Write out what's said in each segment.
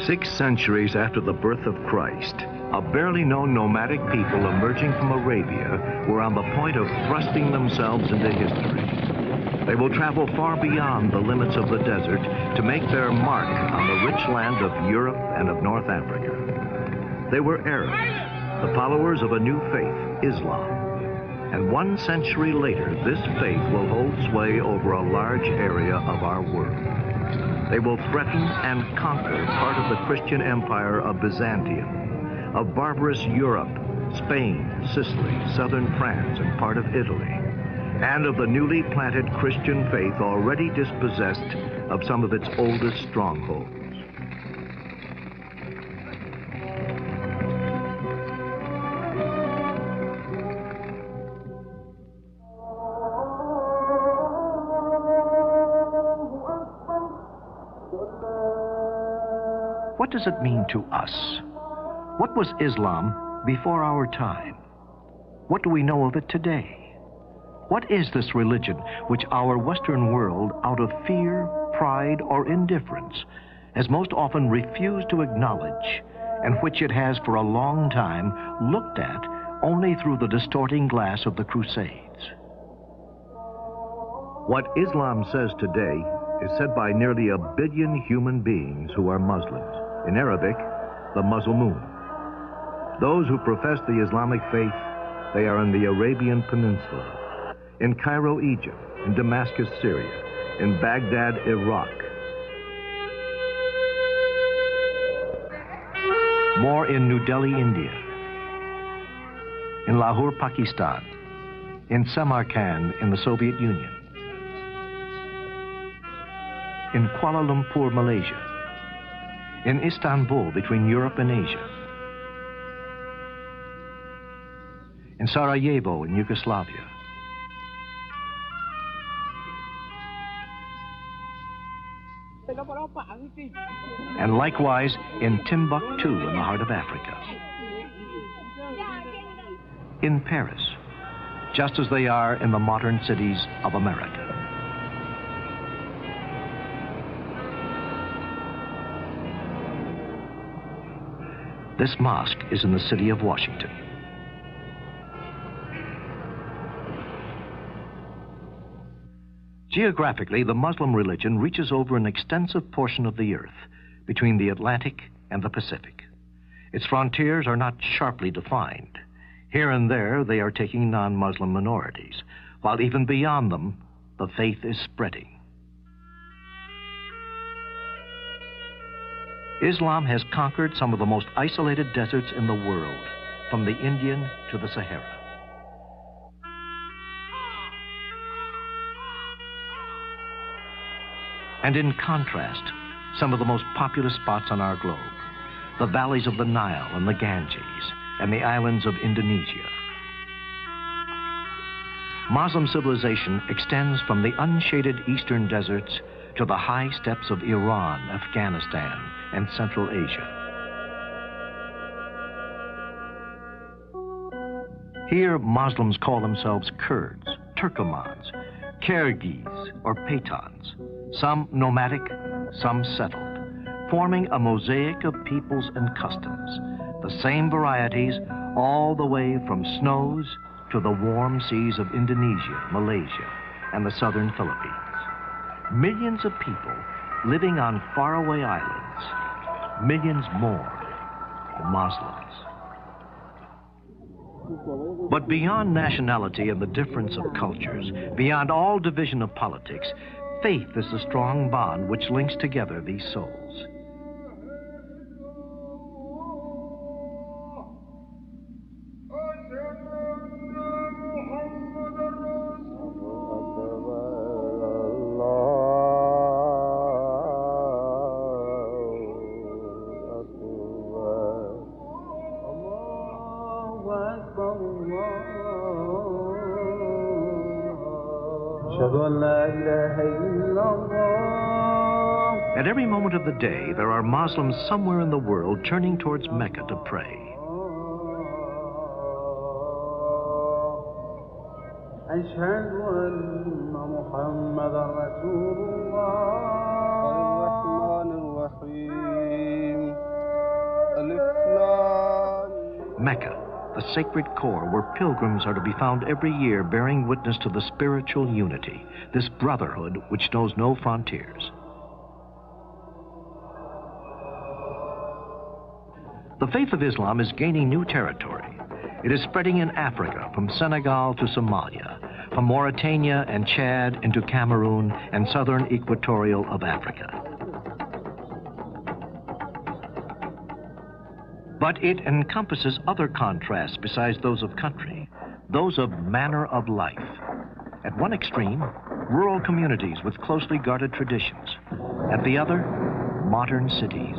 6 centuries after the birth of Christ, a barely known nomadic people emerging from Arabia were on the point of thrusting themselves into history. They will travel far beyond the limits of the desert to make their mark on the rich land of Europe and of North Africa. They were Arabs, the followers of a new faith, Islam. And 1 century later, this faith will hold sway over a large area of our world. They will threaten and conquer part of the Christian empire of Byzantium, of barbarous Europe, Spain, Sicily, southern France, and part of Italy, and of the newly planted Christian faith already dispossessed of some of its oldest strongholds. What does it mean to us? What was Islam before our time? What do we know of it today? What is this religion which our Western world, out of fear, pride, or indifference, has most often refused to acknowledge, and which it has for a long time looked at only through the distorting glass of the Crusades? What Islam says today is said by nearly 1 billion human beings who are Muslims. In Arabic, the Muslimun. Those who profess the Islamic faith, they are in the Arabian Peninsula, in Cairo, Egypt, in Damascus, Syria, in Baghdad, Iraq. More in New Delhi, India, in Lahore, Pakistan, in Samarkand, in the Soviet Union, in Kuala Lumpur, Malaysia, in Istanbul, between Europe and Asia, in Sarajevo, in Yugoslavia, and likewise in Timbuktu, in the heart of Africa, in Paris, just as they are in the modern cities of America. This mosque is in the city of Washington. Geographically, the Muslim religion reaches over an extensive portion of the earth between the Atlantic and the Pacific. Its frontiers are not sharply defined. Here and there, they are taking non-Muslim minorities, while even beyond them, the faith is spreading. Islam has conquered some of the most isolated deserts in the world, from the Indian to the Sahara. And in contrast, some of the most populous spots on our globe, the valleys of the Nile and the Ganges, and the islands of Indonesia. Muslim civilization extends from the unshaded eastern deserts to the high steppes of Iran, Afghanistan, and Central Asia. Here, Muslims call themselves Kurds, Turkomans, Kyrgyz, or Pathans, some nomadic, some settled, forming a mosaic of peoples and customs, the same varieties all the way from snows to the warm seas of Indonesia, Malaysia, and the southern Philippines. Millions of people living on faraway islands, millions more Muslims. But beyond nationality and the difference of cultures, beyond all division of politics, faith is the strong bond which links together these souls. At every moment of the day, there are Muslims somewhere in the world turning towards Mecca to pray. Mecca, the sacred core where pilgrims are to be found every year bearing witness to the spiritual unity, this brotherhood which knows no frontiers. The faith of Islam is gaining new territory. It is spreading in Africa, from Senegal to Somalia, from Mauritania and Chad into Cameroon and southern equatorial of Africa. But it encompasses other contrasts besides those of country, those of manner of life. At one extreme, rural communities with closely guarded traditions. At the other, modern cities.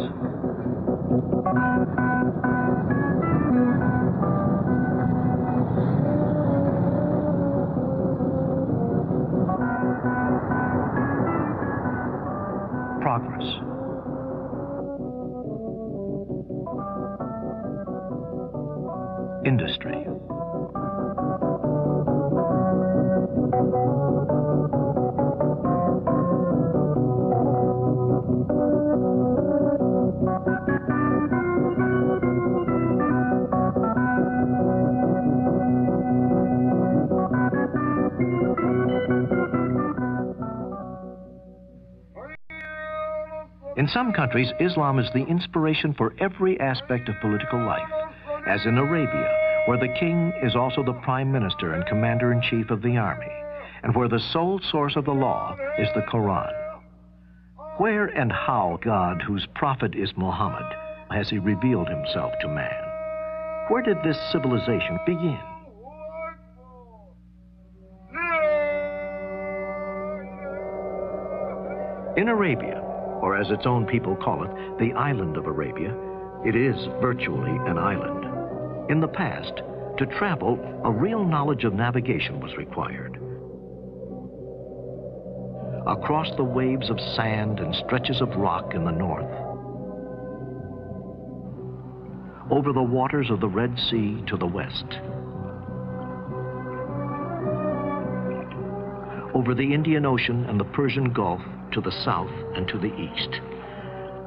Progress. Industry. In some countries, Islam is the inspiration for every aspect of political life, as in Arabia, where the king is also the prime minister and commander-in-chief of the army, and where the sole source of the law is the Quran. Where and how God, whose prophet is Muhammad, has he revealed himself to man? Where did this civilization begin? In Arabia, or as its own people call it, the island of Arabia, it is virtually an island. In the past, to travel, a real knowledge of navigation was required. Across the waves of sand and stretches of rock in the north, over the waters of the Red Sea to the west, over the Indian Ocean and the Persian Gulf to the south and to the east.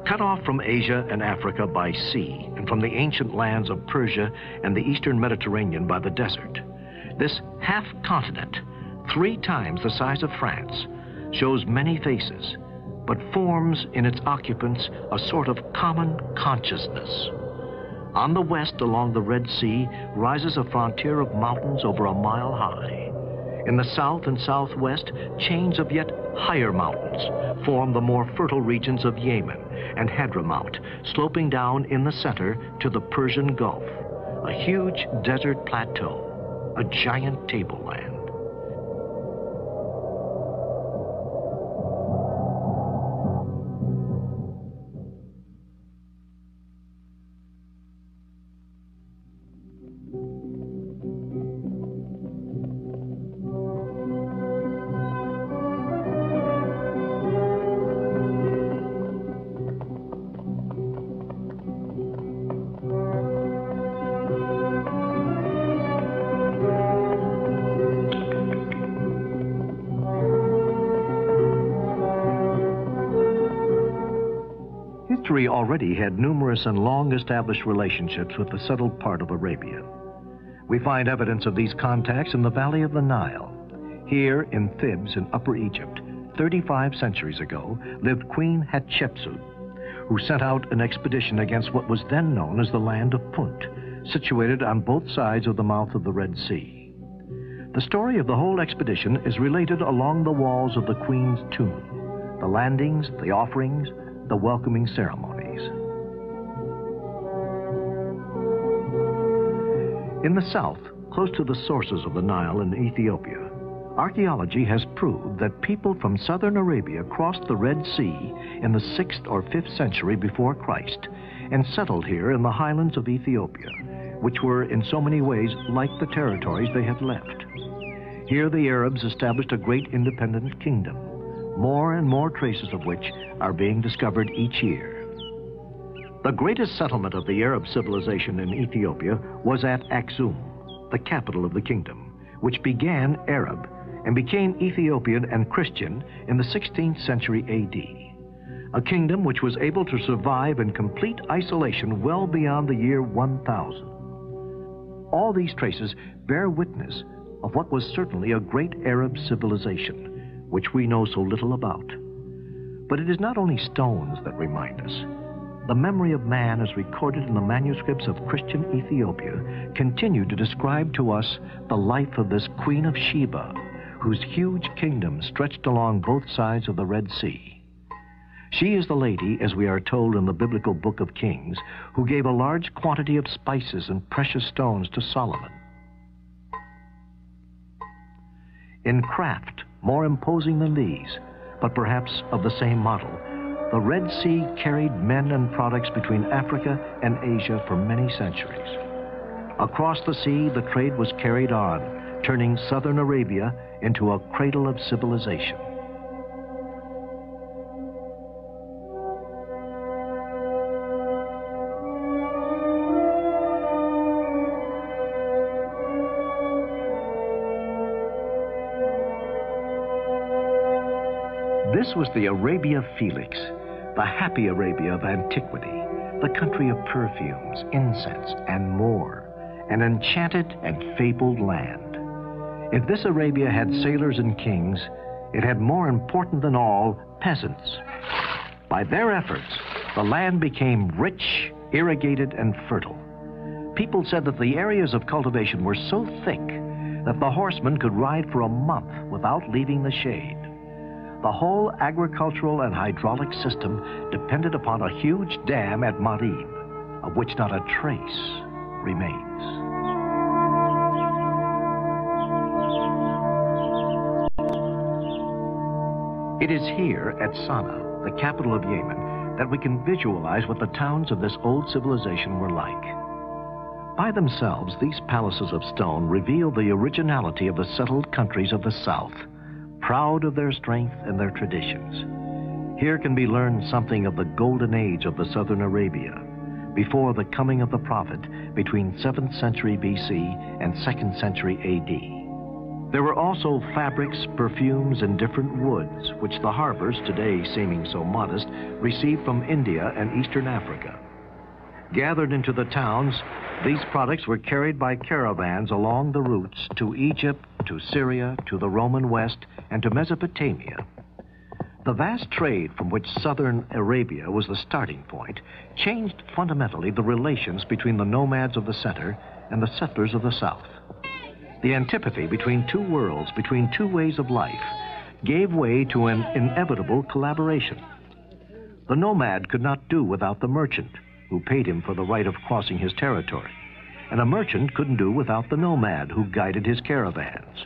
Cut off from Asia and Africa by sea, and from the ancient lands of Persia and the eastern Mediterranean by the desert, this half-continent, 3 times the size of France, shows many faces, but forms in its occupants a sort of common consciousness. On the west, along the Red Sea, rises a frontier of mountains over a mile high. In the south and southwest, chains of yet higher mountains form the more fertile regions of Yemen and Hadramaut, sloping down in the center to the Persian Gulf, a huge desert plateau, a giant tableland. History already had numerous and long-established relationships with the settled part of Arabia. We find evidence of these contacts in the valley of the Nile. Here in Thebes in Upper Egypt, 35 centuries ago, lived Queen Hatshepsut, who sent out an expedition against what was then known as the land of Punt, situated on both sides of the mouth of the Red Sea. The story of the whole expedition is related along the walls of the Queen's tomb, the landings, the offerings, the welcoming ceremonies. In the south, close to the sources of the Nile in Ethiopia, archaeology has proved that people from southern Arabia crossed the Red Sea in the 6th or 5th century before Christ and settled here in the highlands of Ethiopia, which were in so many ways like the territories they had left. Here the Arabs established a great independent kingdom, more and more traces of which are being discovered each year. The greatest settlement of the Arab civilization in Ethiopia was at Aksum, the capital of the kingdom, which began Arab and became Ethiopian and Christian in the 16th century AD, a kingdom which was able to survive in complete isolation well beyond the year 1000. All these traces bear witness of what was certainly a great Arab civilization, which we know so little about. But it is not only stones that remind us. The memory of man as recorded in the manuscripts of Christian Ethiopia continue to describe to us the life of this Queen of Sheba, whose huge kingdom stretched along both sides of the Red Sea. She is the lady, as we are told in the biblical book of Kings, who gave a large quantity of spices and precious stones to Solomon. In craft, more imposing than these, but perhaps of the same model, the Red Sea carried men and products between Africa and Asia for many centuries. Across the sea, the trade was carried on, turning southern Arabia into a cradle of civilization. This was the Arabia Felix, the happy Arabia of antiquity, the country of perfumes, incense, and more, an enchanted and fabled land. If this Arabia had sailors and kings, it had more important than all, peasants. By their efforts, the land became rich, irrigated, and fertile. People said that the areas of cultivation were so thick that the horsemen could ride for a month without leaving the shade. The whole agricultural and hydraulic system depended upon a huge dam at Marib, of which not a trace remains. It is here at Sana'a, the capital of Yemen, that we can visualize what the towns of this old civilization were like. By themselves, these palaces of stone reveal the originality of the settled countries of the south, proud of their strength and their traditions. Here can be learned something of the golden age of the southern Arabia, before the coming of the prophet between 7th century BC and 2nd century AD. There were also fabrics, perfumes, and different woods, which the harbors, today seeming so modest, received from India and Eastern Africa. Gathered into the towns, these products were carried by caravans along the routes to Egypt, to Syria, to the Roman West, and to Mesopotamia. The vast trade from which southern Arabia was the starting point changed fundamentally the relations between the nomads of the center and the settlers of the south. The antipathy between two worlds, between two ways of life, gave way to an inevitable collaboration. The nomad could not do without the merchant, who paid him for the right of crossing his territory, and a merchant couldn't do without the nomad, who guided his caravans.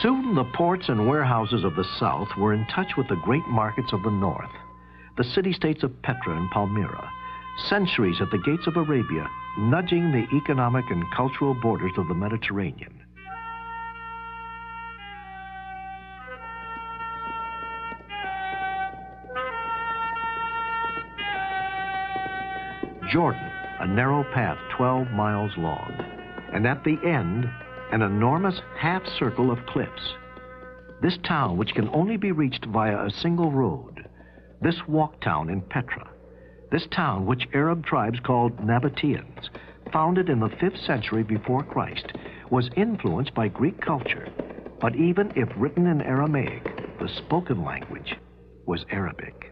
Soon the ports and warehouses of the south were in touch with the great markets of the north, the city-states of Petra and Palmyra, centuries at the gates of Arabia, nudging the economic and cultural borders of the Mediterranean. Jordan, a narrow path 12 miles long, and at the end, an enormous half-circle of cliffs. This town, which can only be reached via a single road, this walk town in Petra, this town which Arab tribes called Nabateans, founded in the 5th century before Christ, was influenced by Greek culture, but even if written in Aramaic, the spoken language was Arabic.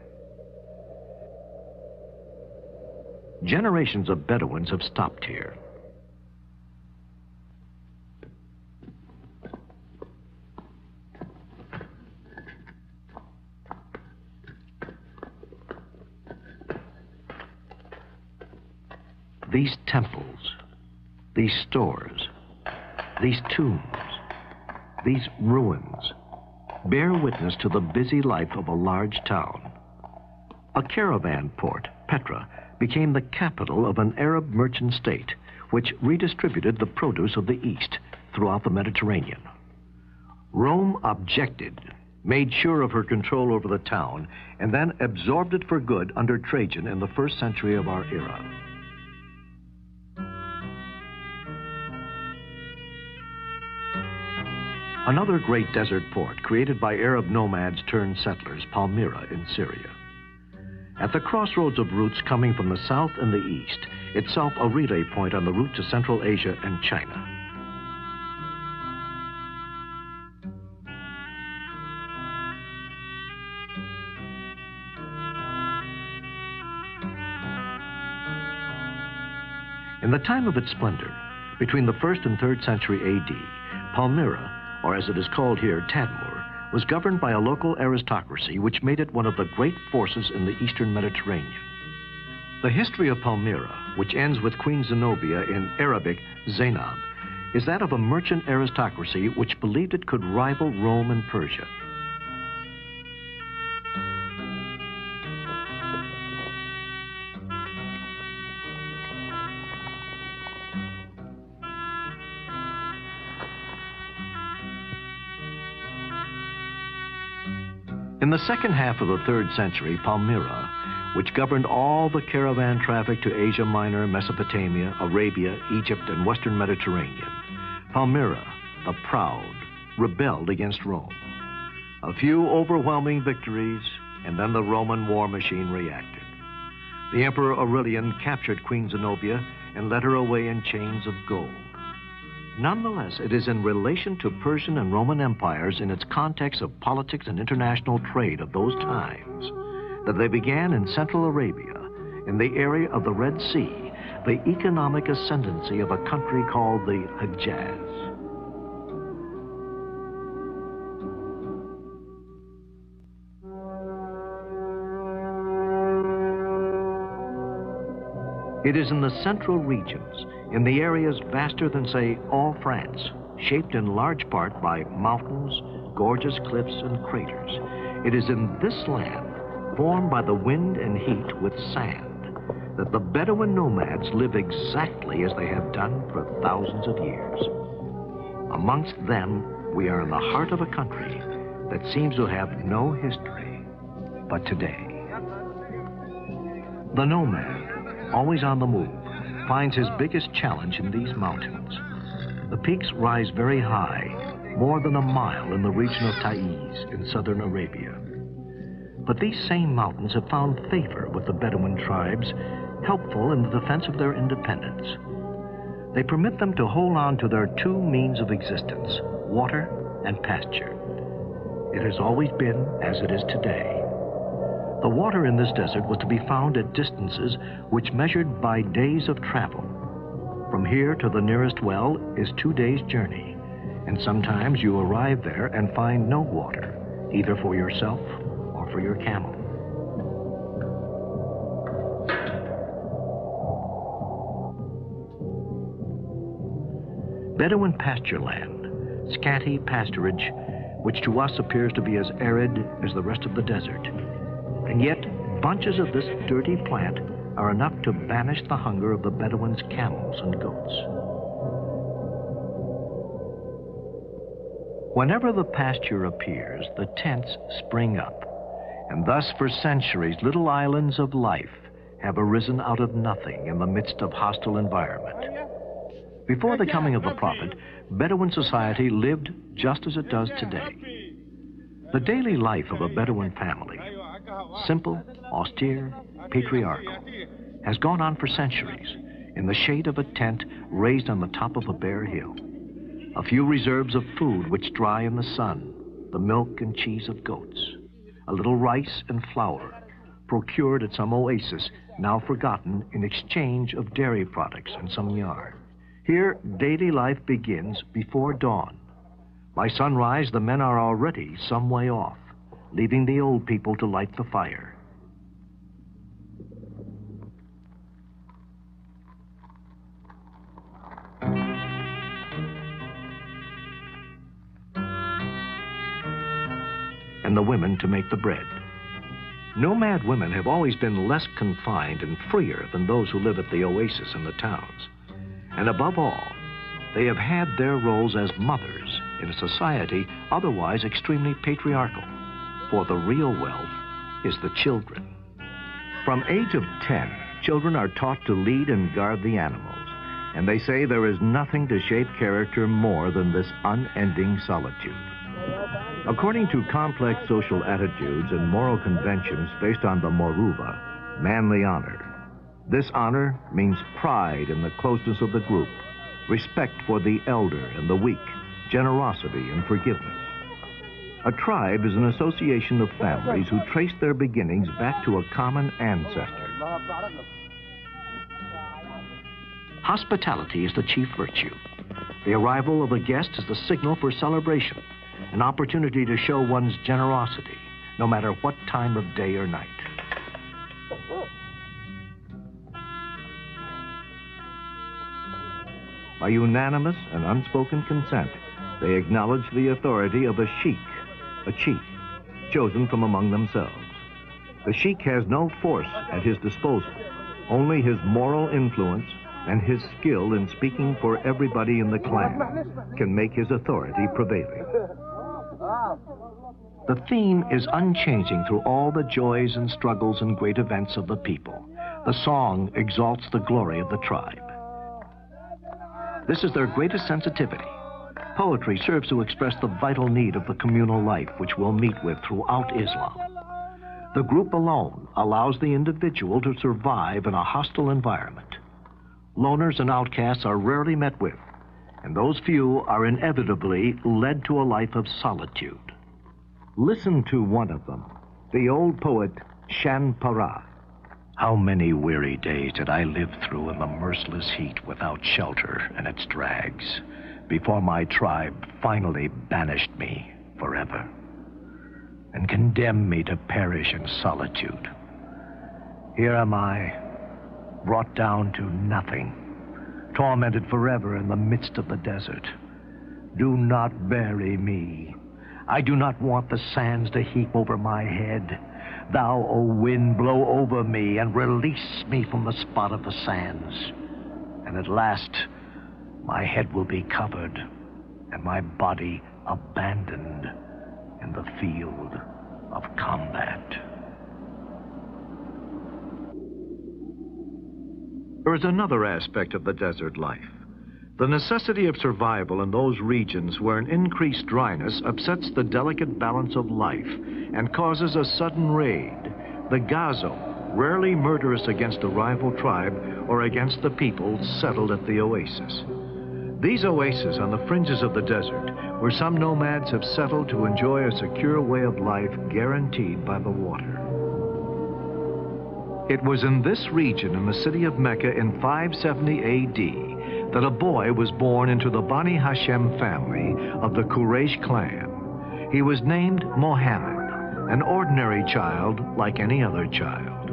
Generations of Bedouins have stopped here. These temples, these stores, these tombs, these ruins bear witness to the busy life of a large town. A caravan port, Petra, became the capital of an Arab merchant state, which redistributed the produce of the East throughout the Mediterranean. Rome objected, made sure of her control over the town, and then absorbed it for good under Trajan in the 1st century of our era. Another great desert port created by Arab nomads turned settlers, Palmyra in Syria. At the crossroads of routes coming from the south and the east, itself a relay point on the route to Central Asia and China. In the time of its splendor, between the 1st and 3rd century A.D., Palmyra, or as it is called here, Tadmur, was governed by a local aristocracy which made it one of the great forces in the eastern Mediterranean. The history of Palmyra, which ends with Queen Zenobia, in Arabic, Zainab, is that of a merchant aristocracy which believed it could rival Rome and Persia. In the second half of the 3rd century, Palmyra, which governed all the caravan traffic to Asia Minor, Mesopotamia, Arabia, Egypt, and Western Mediterranean, Palmyra, the proud, rebelled against Rome. A few overwhelming victories, and then the Roman war machine reacted. The Emperor Aurelian captured Queen Zenobia and led her away in chains of gold. Nonetheless, it is in relation to Persian and Roman empires in its context of politics and international trade of those times that they began in Central Arabia, in the area of the Red Sea, the economic ascendancy of a country called the Hejaz. It is in the central regions, in the areas vaster than, say, all France, shaped in large part by mountains, gorgeous cliffs, and craters. It is in this land, formed by the wind and heat with sand, that the Bedouin nomads live exactly as they have done for thousands of years. Amongst them, we are in the heart of a country that seems to have no history but today. The nomad, always on the move, finds his biggest challenge in these mountains. The peaks rise very high, more than a mile in the region of Taiz in southern Arabia. But these same mountains have found favor with the Bedouin tribes, helpful in the defense of their independence. They permit them to hold on to their two means of existence, water and pasture. It has always been as it is today. The water in this desert was to be found at distances which measured by days of travel. From here to the nearest well is 2 days' journey, and sometimes you arrive there and find no water, either for yourself or for your camel. Bedouin pasture land, scanty pasturage, which to us appears to be as arid as the rest of the desert. And yet, bunches of this dirty plant are enough to banish the hunger of the Bedouins' camels and goats. Whenever the pasture appears, the tents spring up, and thus for centuries little islands of life have arisen out of nothing in the midst of hostile environment. Before the coming of the Prophet, Bedouin society lived just as it does today. The daily life of a Bedouin family, simple, austere, patriarchal, has gone on for centuries in the shade of a tent raised on the top of a bare hill. A few reserves of food which dry in the sun, the milk and cheese of goats, a little rice and flour procured at some oasis now forgotten in exchange of dairy products and some yarn. Here, daily life begins before dawn. By sunrise, the men are already some way off, leaving the old people to light the fire. And the women to make the bread. Nomad women have always been less confined and freer than those who live at the oasis in the towns. And above all, they have had their roles as mothers in a society otherwise extremely patriarchal. For the real wealth is the children. From age of 10, children are taught to lead and guard the animals, and they say there is nothing to shape character more than this unending solitude. According to complex social attitudes and moral conventions based on the Moruva, manly honor, this honor means pride in the closeness of the group, respect for the elder and the weak, generosity and forgiveness. A tribe is an association of families who trace their beginnings back to a common ancestor. Hospitality is the chief virtue. The arrival of a guest is the signal for celebration, an opportunity to show one's generosity, no matter what time of day or night. By unanimous and unspoken consent, they acknowledge the authority of a sheikh, a chief, chosen from among themselves. The sheikh has no force at his disposal, only his moral influence and his skill in speaking for everybody in the clan can make his authority prevailing. The theme is unchanging through all the joys and struggles and great events of the people. The song exalts the glory of the tribe. This is their greatest sensitivity. Poetry serves to express the vital need of the communal life which we'll meet with throughout Islam. The group alone allows the individual to survive in a hostile environment. Loners and outcasts are rarely met with, and those few are inevitably led to a life of solitude. Listen to one of them, the old poet Shan Para. How many weary days did I live through in the merciless heat without shelter and its drags, before my tribe finally banished me forever and condemned me to perish in solitude. Here am I, brought down to nothing, tormented forever in the midst of the desert. Do not bury me. I do not want the sands to heap over my head. Thou, O wind, blow over me and release me from the spot of the sands. And at last, my head will be covered and my body abandoned in the field of combat. There is another aspect of the desert life. The necessity of survival in those regions where an increased dryness upsets the delicate balance of life and causes a sudden raid. The Gazo, rarely murderous against a rival tribe or against the people settled at the oasis. These oases on the fringes of the desert, where some nomads have settled to enjoy a secure way of life guaranteed by the water. It was in this region in the city of Mecca in 570 AD that a boy was born into the Bani Hashem family of the Quraysh clan. He was named Muhammad, an ordinary child like any other child.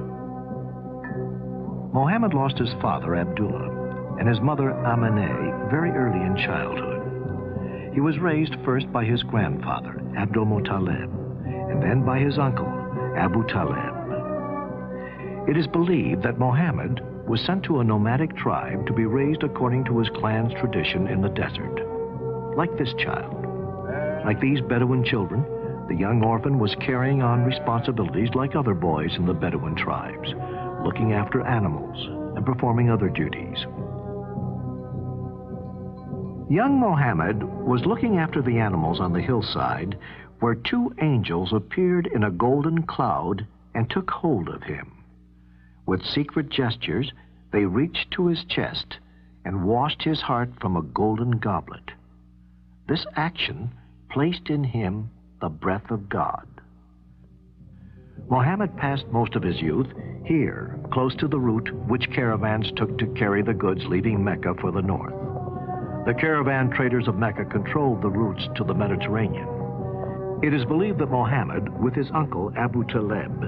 Muhammad lost his father Abdullah and his mother Amineh very early in childhood. He was raised first by his grandfather Abdul Muttalib and then by his uncle Abu Talib. It is believed that Muhammad was sent to a nomadic tribe to be raised according to his clan's tradition in the desert. Like this child, like these Bedouin children, the young orphan was carrying on responsibilities like other boys in the Bedouin tribes, looking after animals and performing other duties. Young Muhammad was looking after the animals on the hillside where two angels appeared in a golden cloud and took hold of him. With secret gestures, they reached to his chest and washed his heart from a golden goblet. This action placed in him the breath of God. Muhammad passed most of his youth here, close to the route which caravans took to carry the goods leaving Mecca for the north. The caravan traders of Mecca controlled the routes to the Mediterranean. It is believed that Muhammad, with his uncle Abu Talib,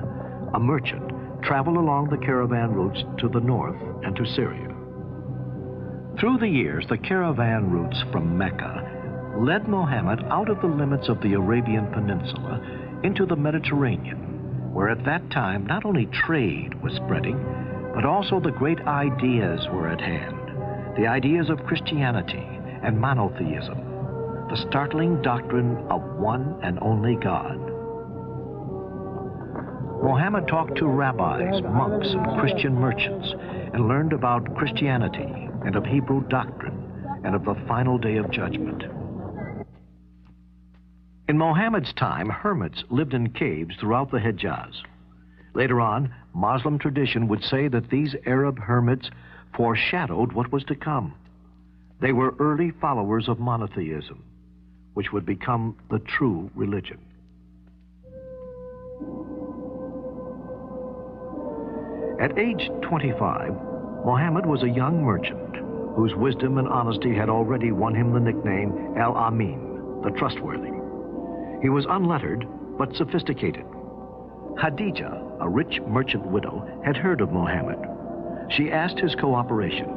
a merchant, traveled along the caravan routes to the north and to Syria. Through the years, the caravan routes from Mecca led Muhammad out of the limits of the Arabian Peninsula into the Mediterranean, where at that time not only trade was spreading, but also the great ideas were at hand, the ideas of Christianity and monotheism, the startling doctrine of one and only God. Muhammad talked to rabbis, monks, and Christian merchants and learned about Christianity and of Hebrew doctrine and of the final day of judgment. In Mohammed's time, hermits lived in caves throughout the Hejaz. Later on, Muslim tradition would say that these Arab hermits foreshadowed what was to come. They were early followers of monotheism, which would become the true religion. At age 25, Muhammad was a young merchant whose wisdom and honesty had already won him the nickname Al-Amin, the trustworthy. He was unlettered, but sophisticated. Khadija, a rich merchant widow, had heard of Muhammad. She asked his cooperation.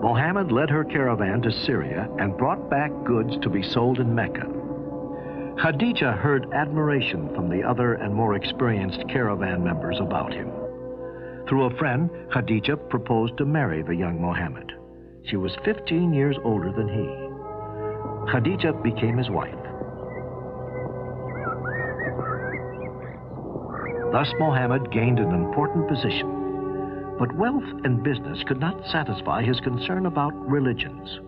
Muhammad led her caravan to Syria and brought back goods to be sold in Mecca. Khadija heard admiration from the other and more experienced caravan members about him. Through a friend, Khadija proposed to marry the young Muhammad. She was 15 years older than he. Khadija became his wife. Thus Muhammad gained an important position. But wealth and business could not satisfy his concern about religions.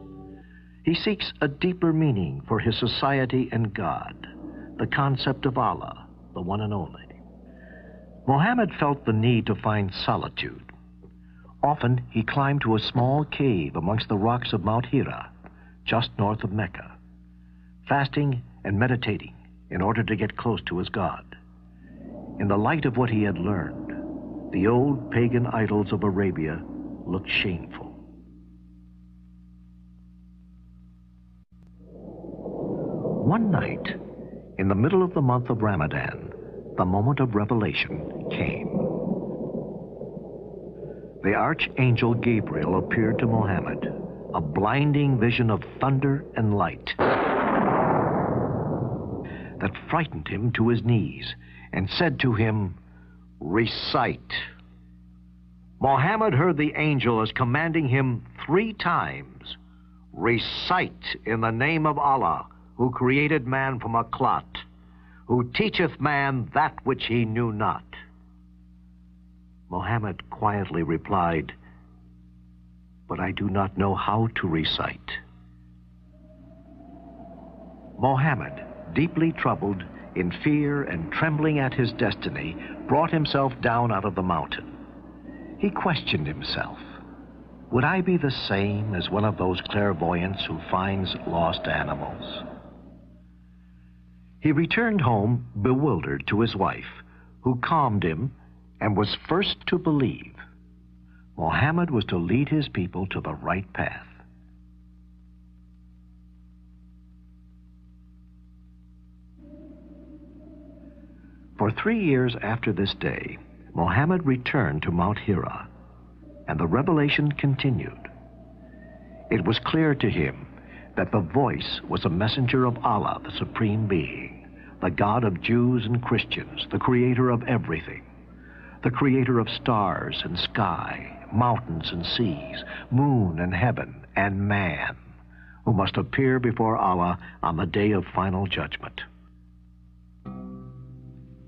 He seeks a deeper meaning for his society and God, the concept of Allah, the one and only. Muhammad felt the need to find solitude. Often he climbed to a small cave amongst the rocks of Mount Hira, just north of Mecca, fasting and meditating in order to get close to his God. In the light of what he had learned, the old pagan idols of Arabia looked shameful. One night, in the middle of the month of Ramadan, the moment of revelation came. The archangel Gabriel appeared to Muhammad, a blinding vision of thunder and light that frightened him to his knees and said to him, "Recite." Muhammad heard the angel as commanding him 3 times, "Recite in the name of Allah, who created man from a clot, who teacheth man that which he knew not." Muhammad quietly replied, "But I do not know how to recite." Muhammad, deeply troubled, in fear and trembling at his destiny, brought himself down out of the mountain. He questioned himself. Would I be the same as one of those clairvoyants who finds lost animals? He returned home bewildered to his wife, who calmed him and was first to believe. Muhammad was to lead his people to the right path. For 3 years after this day, Muhammad returned to Mount Hira, and the revelation continued. It was clear to him that the voice was a messenger of Allah, the Supreme Being, the God of Jews and Christians, the creator of everything, the creator of stars and sky, mountains and seas, moon and heaven, and man, who must appear before Allah on the day of final judgment.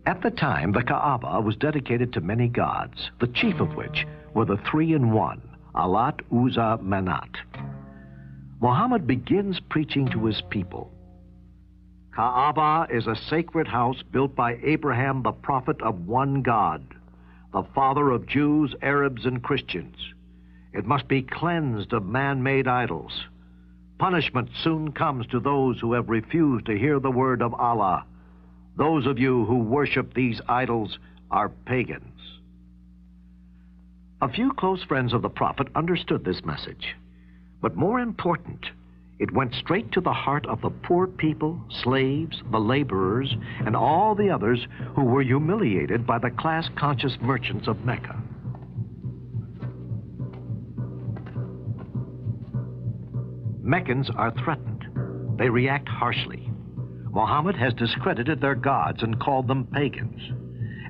At the time, the Kaaba was dedicated to many gods, the chief of which were the 3-in-1, Allat, Uzza, Manat. Muhammad begins preaching to his people. Kaaba is a sacred house built by Abraham, the prophet of one God, the father of Jews, Arabs, and Christians. It must be cleansed of man-made idols. Punishment soon comes to those who have refused to hear the word of Allah. Those of you who worship these idols are pagans. A few close friends of the prophet understood this message. But more important, it went straight to the heart of the poor people, slaves, the laborers, and all the others who were humiliated by the class-conscious merchants of Mecca. Meccans are threatened. They react harshly. Muhammad has discredited their gods and called them pagans.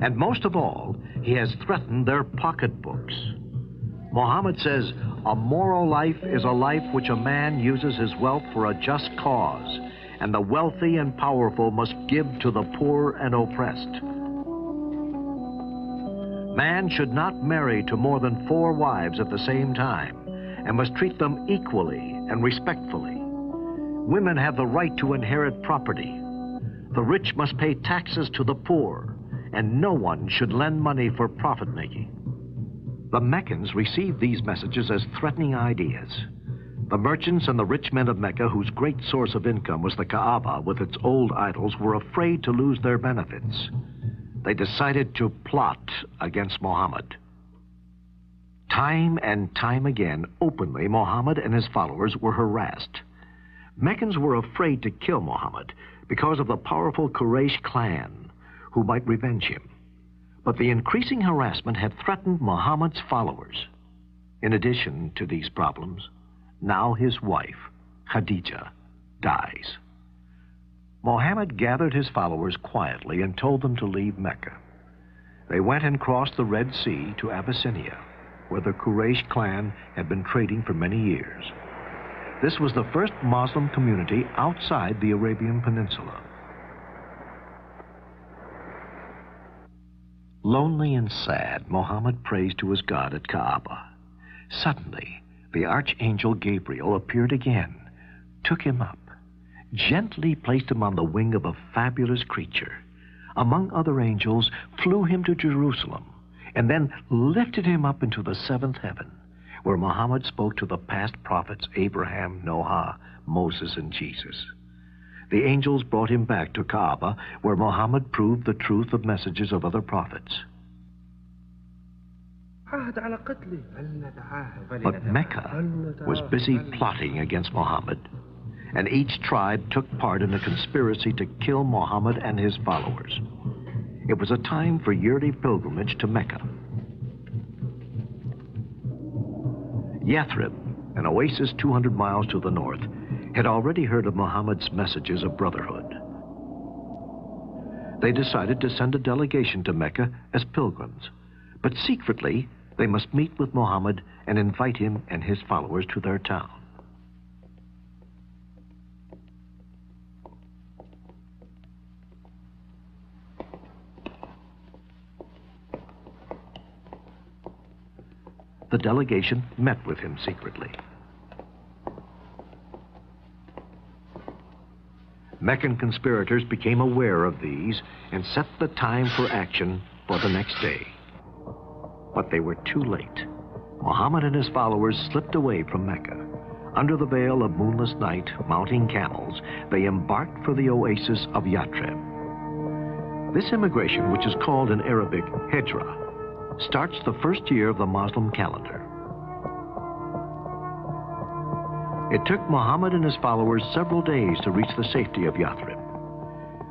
And most of all, he has threatened their pocketbooks. Muhammad says, a moral life is a life which a man uses his wealth for a just cause, and the wealthy and powerful must give to the poor and oppressed. Man should not marry to more than 4 wives at the same time, and must treat them equally and respectfully. Women have the right to inherit property. The rich must pay taxes to the poor, and no one should lend money for profit-making. The Meccans received these messages as threatening ideas. The merchants and the rich men of Mecca, whose great source of income was the Kaaba with its old idols, were afraid to lose their benefits. They decided to plot against Muhammad. Time and time again, openly, Muhammad and his followers were harassed. Meccans were afraid to kill Muhammad because of the powerful Quraysh clan who might revenge him. But the increasing harassment had threatened Muhammad's followers. In addition to these problems, now his wife, Khadija, dies. Muhammad gathered his followers quietly and told them to leave Mecca. They went and crossed the Red Sea to Abyssinia, where the Quraysh clan had been trading for many years. This was the first Muslim community outside the Arabian Peninsula. Lonely and sad, Muhammad prays to his God at Kaaba. Suddenly, the archangel Gabriel appeared again, took him up, gently placed him on the wing of a fabulous creature, among other angels, flew him to Jerusalem, and then lifted him up into the seventh heaven, where Muhammad spoke to the past prophets Abraham, Noah, Moses, and Jesus. The angels brought him back to Kaaba, where Muhammad proved the truth of messages of other prophets. But Mecca was busy plotting against Muhammad, and each tribe took part in a conspiracy to kill Muhammad and his followers. It was a time for yearly pilgrimage to Mecca. Yathrib, an oasis 200 miles to the north, had already heard of Muhammad's messages of brotherhood. They decided to send a delegation to Mecca as pilgrims, but secretly they must meet with Muhammad and invite him and his followers to their town. The delegation met with him secretly. Meccan conspirators became aware of these and set the time for action for the next day. But they were too late. Muhammad and his followers slipped away from Mecca. Under the veil of moonless night, mounting camels, they embarked for the oasis of Yathrib. This immigration, which is called in Arabic Hijra, starts the first year of the Muslim calendar. It took Muhammad and his followers several days to reach the safety of Yathrib.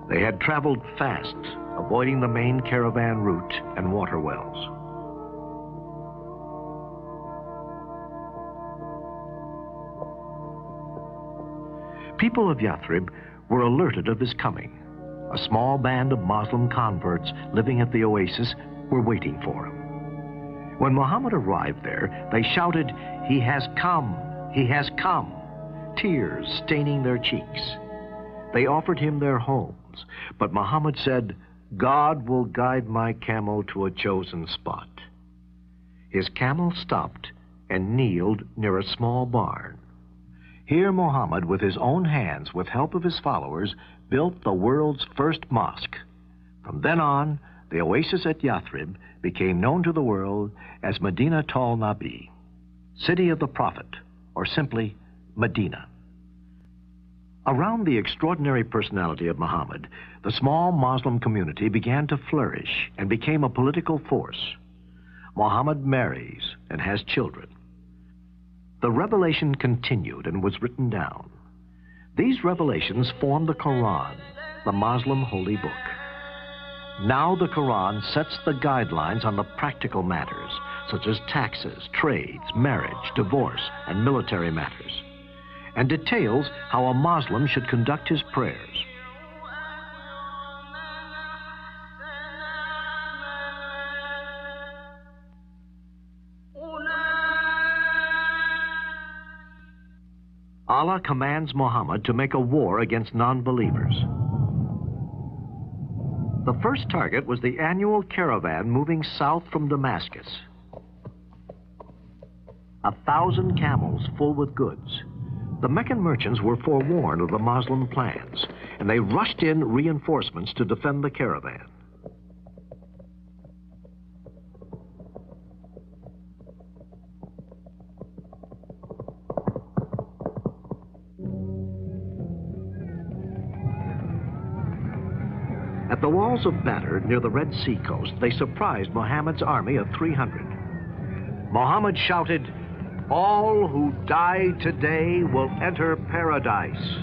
They had traveled fast, avoiding the main caravan route and water wells. People of Yathrib were alerted of his coming. A small band of Muslim converts living at the oasis were waiting for him. When Muhammad arrived there, they shouted, "He has come! He has come!" Tears staining their cheeks. They offered him their homes, but Muhammad said, "God will guide my camel to a chosen spot." His camel stopped and kneeled near a small barn. Here Muhammad, with his own hands, with help of his followers, built the world's first mosque. From then on, the oasis at Yathrib became known to the world as Medinat al-Nabi, City of the Prophet, or simply Medina. Around the extraordinary personality of Muhammad, the small Muslim community began to flourish and became a political force. Muhammad marries and has children. The revelation continued and was written down. These revelations form the Quran, the Muslim holy book. Now the Quran sets the guidelines on the practical matters, such as taxes, trades, marriage, divorce, and military matters, and details how a Muslim should conduct his prayers. Allah commands Muhammad to make a war against non-believers. The first target was the annual caravan moving south from Damascus. 1,000 camels full with goods. The Meccan merchants were forewarned of the Moslem plans, and they rushed in reinforcements to defend the caravan. At the walls of Badr, near the Red Sea coast, they surprised Muhammad's army of 300. Muhammad shouted, "All who die today will enter paradise."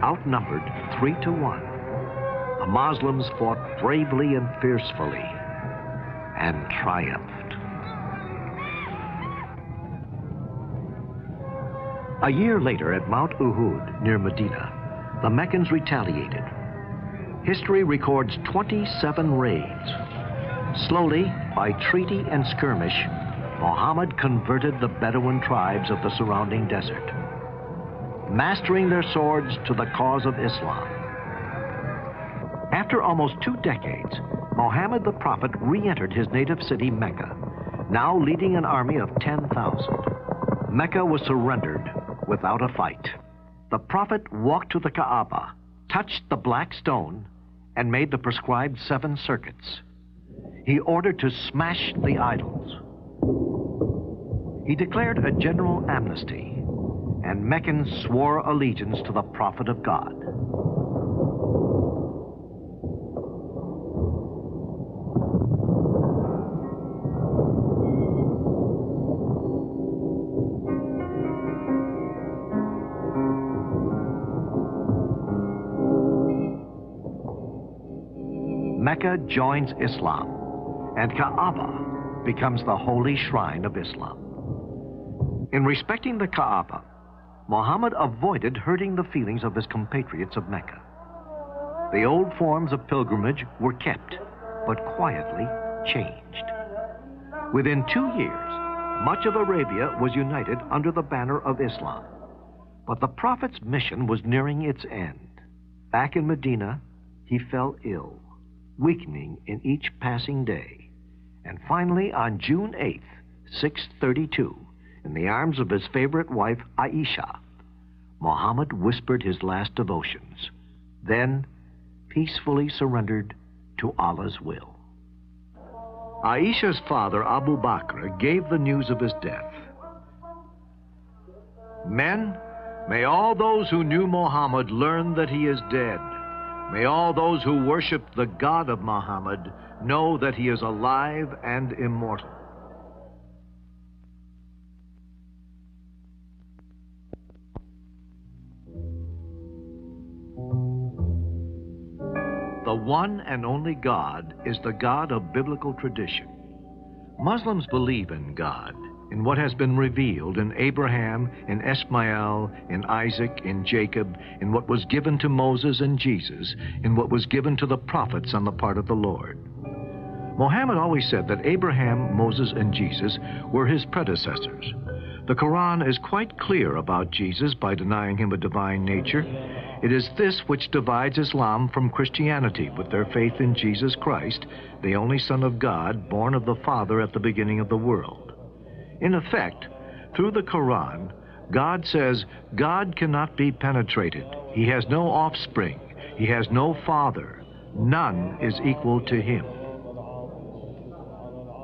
Outnumbered 3-1, the Muslims fought bravely and fiercely and triumphed. A year later at Mount Uhud, near Medina, the Meccans retaliated. History records 27 raids. Slowly, by treaty and skirmish, Muhammad converted the Bedouin tribes of the surrounding desert, mastering their swords to the cause of Islam. After almost 2 decades, Muhammad the Prophet re-entered his native city, Mecca, now leading an army of 10,000. Mecca was surrendered without a fight. The Prophet walked to the Kaaba, touched the black stone, and made the prescribed 7 circuits. He ordered to smash the idols. He declared a general amnesty, and Meccans swore allegiance to the Prophet of God. Mecca joins Islam, and Kaaba becomes the holy shrine of Islam. In respecting the Kaaba, Muhammad avoided hurting the feelings of his compatriots of Mecca. The old forms of pilgrimage were kept, but quietly changed. Within 2 years, much of Arabia was united under the banner of Islam. But the Prophet's mission was nearing its end. Back in Medina, he fell ill, weakening in each passing day. And finally, on June 8th, 632, in the arms of his favorite wife, Aisha, Muhammad whispered his last devotions, then peacefully surrendered to Allah's will. Aisha's father, Abu Bakr, gave the news of his death. "Men, may all those who knew Muhammad learn that he is dead. May all those who worship the God of Muhammad know that he is alive and immortal." The one and only God is the God of biblical tradition. Muslims believe in God, in what has been revealed in Abraham, in Ishmael, in Isaac, in Jacob, in what was given to Moses and Jesus, in what was given to the prophets on the part of the Lord. Muhammad always said that Abraham, Moses, and Jesus were his predecessors. The Quran is quite clear about Jesus by denying him a divine nature. It is this which divides Islam from Christianity, with their faith in Jesus Christ, the only Son of God, born of the Father at the beginning of the world. In effect, through the Quran, God says God cannot be penetrated. He has no offspring. He has no father. None is equal to him.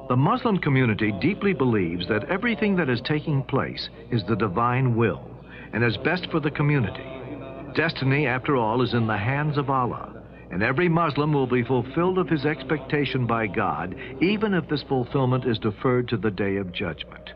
The Muslim community deeply believes that everything that is taking place is the divine will and is best for the community. Destiny, after all, is in the hands of Allah, and every Muslim will be fulfilled of his expectation by God, even if this fulfillment is deferred to the day of judgment.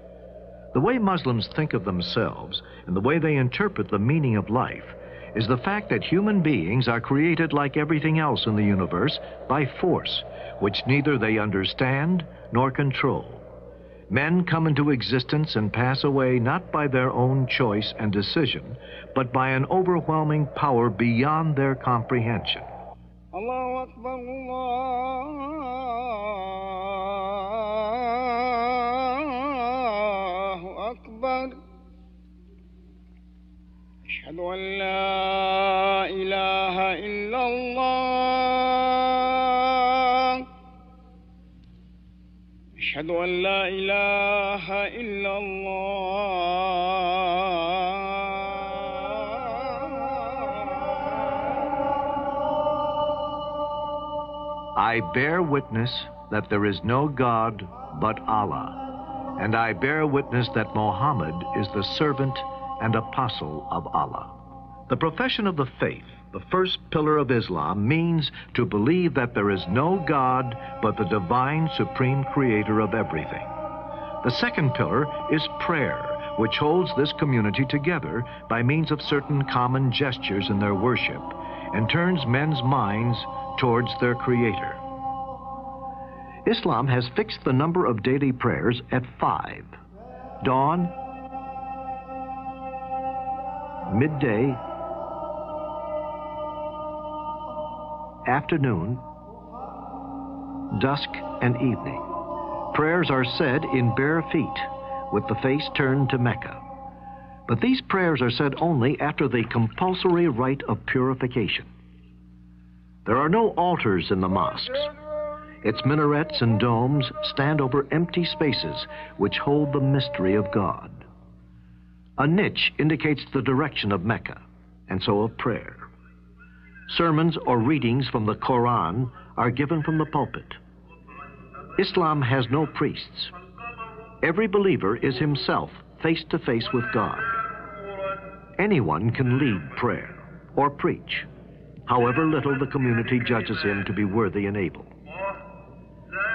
The way Muslims think of themselves and the way they interpret the meaning of life is the fact that human beings are created like everything else in the universe by force, which neither they understand nor control. Men come into existence and pass away not by their own choice and decision, but by an overwhelming power beyond their comprehension. Allahu Akbar, Allahu Akbar. Ashhadu an la ilaha illallah. Ashhadu an la ilaha illallah. I bear witness that there is no God but Allah, and I bear witness that Muhammad is the servant and apostle of Allah. The profession of the faith, the first pillar of Islam, means to believe that there is no God but the divine supreme creator of everything. The second pillar is prayer, which holds this community together by means of certain common gestures in their worship and turns men's minds towards their Creator. Islam has fixed the number of daily prayers at 5. Dawn, midday, afternoon, dusk, and evening. Prayers are said in bare feet, with the face turned to Mecca. But these prayers are said only after the compulsory rite of purification. There are no altars in the mosques. Its minarets and domes stand over empty spaces which hold the mystery of God. A niche indicates the direction of Mecca, and so of prayer. Sermons or readings from the Quran are given from the pulpit. Islam has no priests. Every believer is himself face to face with God. Anyone can lead prayer or preach, however little the community judges him to be worthy and able.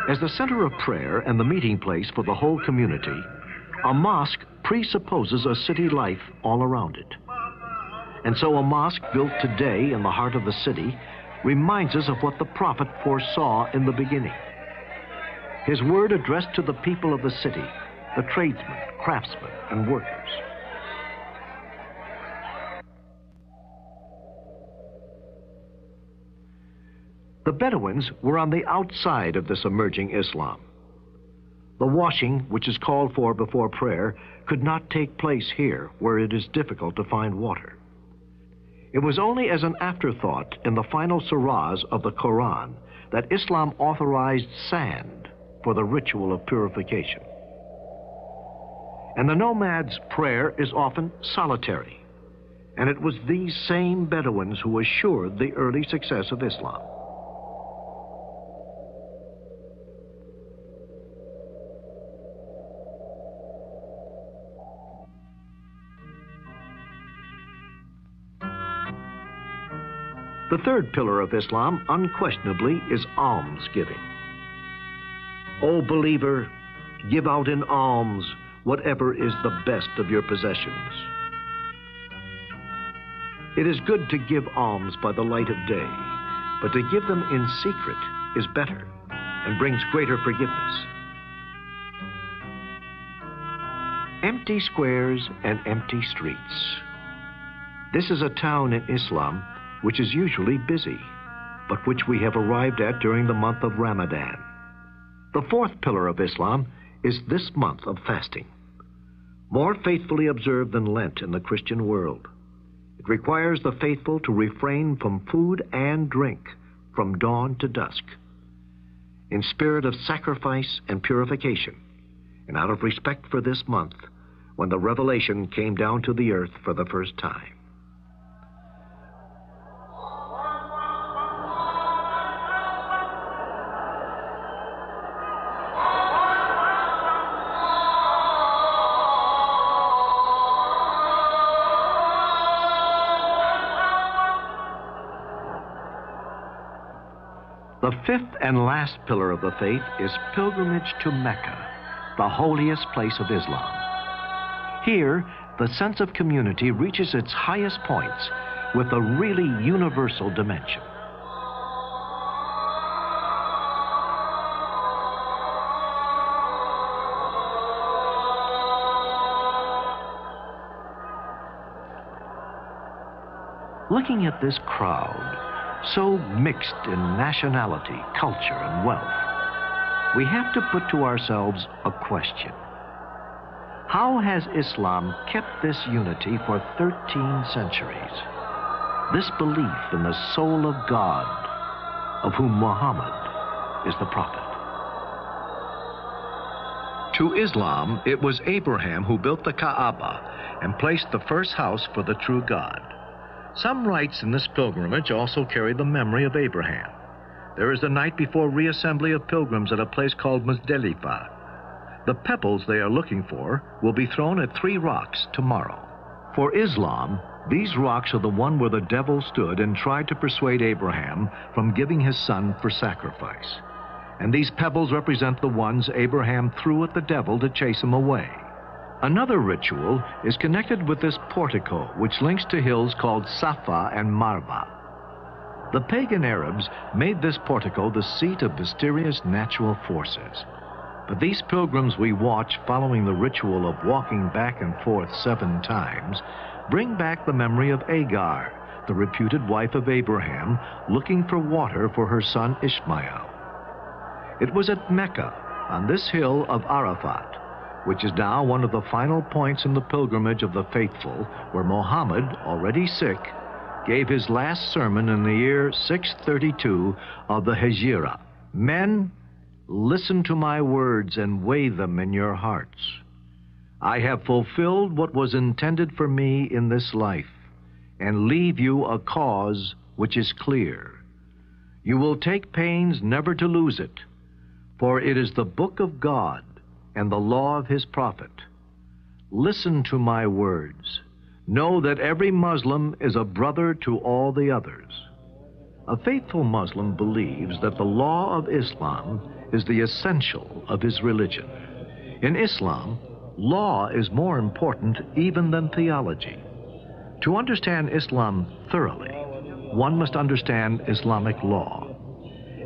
As the center of prayer and the meeting place for the whole community, a mosque presupposes a city life all around it. And so a mosque built today in the heart of the city reminds us of what the prophet foresaw in the beginning. His word addressed to the people of the city, the tradesmen, craftsmen, and workers. The Bedouins were on the outside of this emerging Islam. The washing, which is called for before prayer, could not take place here, where it is difficult to find water. It was only as an afterthought in the final surahs of the Quran that Islam authorized sand for the ritual of purification. And the nomad's prayer is often solitary, and it was these same Bedouins who assured the early success of Islam. The third pillar of Islam, unquestionably, is almsgiving. O believer, give out in alms whatever is the best of your possessions. It is good to give alms by the light of day, but to give them in secret is better and brings greater forgiveness. Empty squares and empty streets. This is a town in Islam which is usually busy, but which we have arrived at during the month of Ramadan. The fourth pillar of Islam is this month of fasting, more faithfully observed than Lent in the Christian world. It requires the faithful to refrain from food and drink from dawn to dusk, in spirit of sacrifice and purification, and out of respect for this month, when the revelation came down to the earth for the first time. The fifth and last pillar of the faith is pilgrimage to Mecca, the holiest place of Islam. Here, the sense of community reaches its highest points with a really universal dimension. Looking at this crowd, so mixed in nationality, culture, and wealth, we have to put to ourselves a question. How has Islam kept this unity for 13 centuries? This belief in the soul of God, of whom Muhammad is the prophet. To Islam, it was Abraham who built the Kaaba and placed the first house for the true God. Some rites in this pilgrimage also carry the memory of Abraham. There is the night before reassembly of pilgrims at a place called Muzdalifah. The pebbles they are looking for will be thrown at 3 rocks tomorrow. For Islam, these rocks are the one where the devil stood and tried to persuade Abraham from giving his son for sacrifice. And these pebbles represent the ones Abraham threw at the devil to chase him away. Another ritual is connected with this portico, which links to hills called Safa and Marwa. The pagan Arabs made this portico the seat of mysterious natural forces. But these pilgrims we watch following the ritual of walking back and forth 7 times bring back the memory of Agar, the reputed wife of Abraham, looking for water for her son Ishmael. It was at Mecca, on this hill of Arafat, which is now one of the final points in the pilgrimage of the faithful, where Muhammad, already sick, gave his last sermon in the year 632 of the Hijra. Men, listen to my words and weigh them in your hearts. I have fulfilled what was intended for me in this life, and leave you a cause which is clear. You will take pains never to lose it, for it is the book of God and the law of his prophet. Listen to my words. Know that every Muslim is a brother to all the others. A faithful Muslim believes that the law of Islam is the essential of his religion. In Islam, law is more important even than theology. To understand Islam thoroughly, one must understand Islamic law.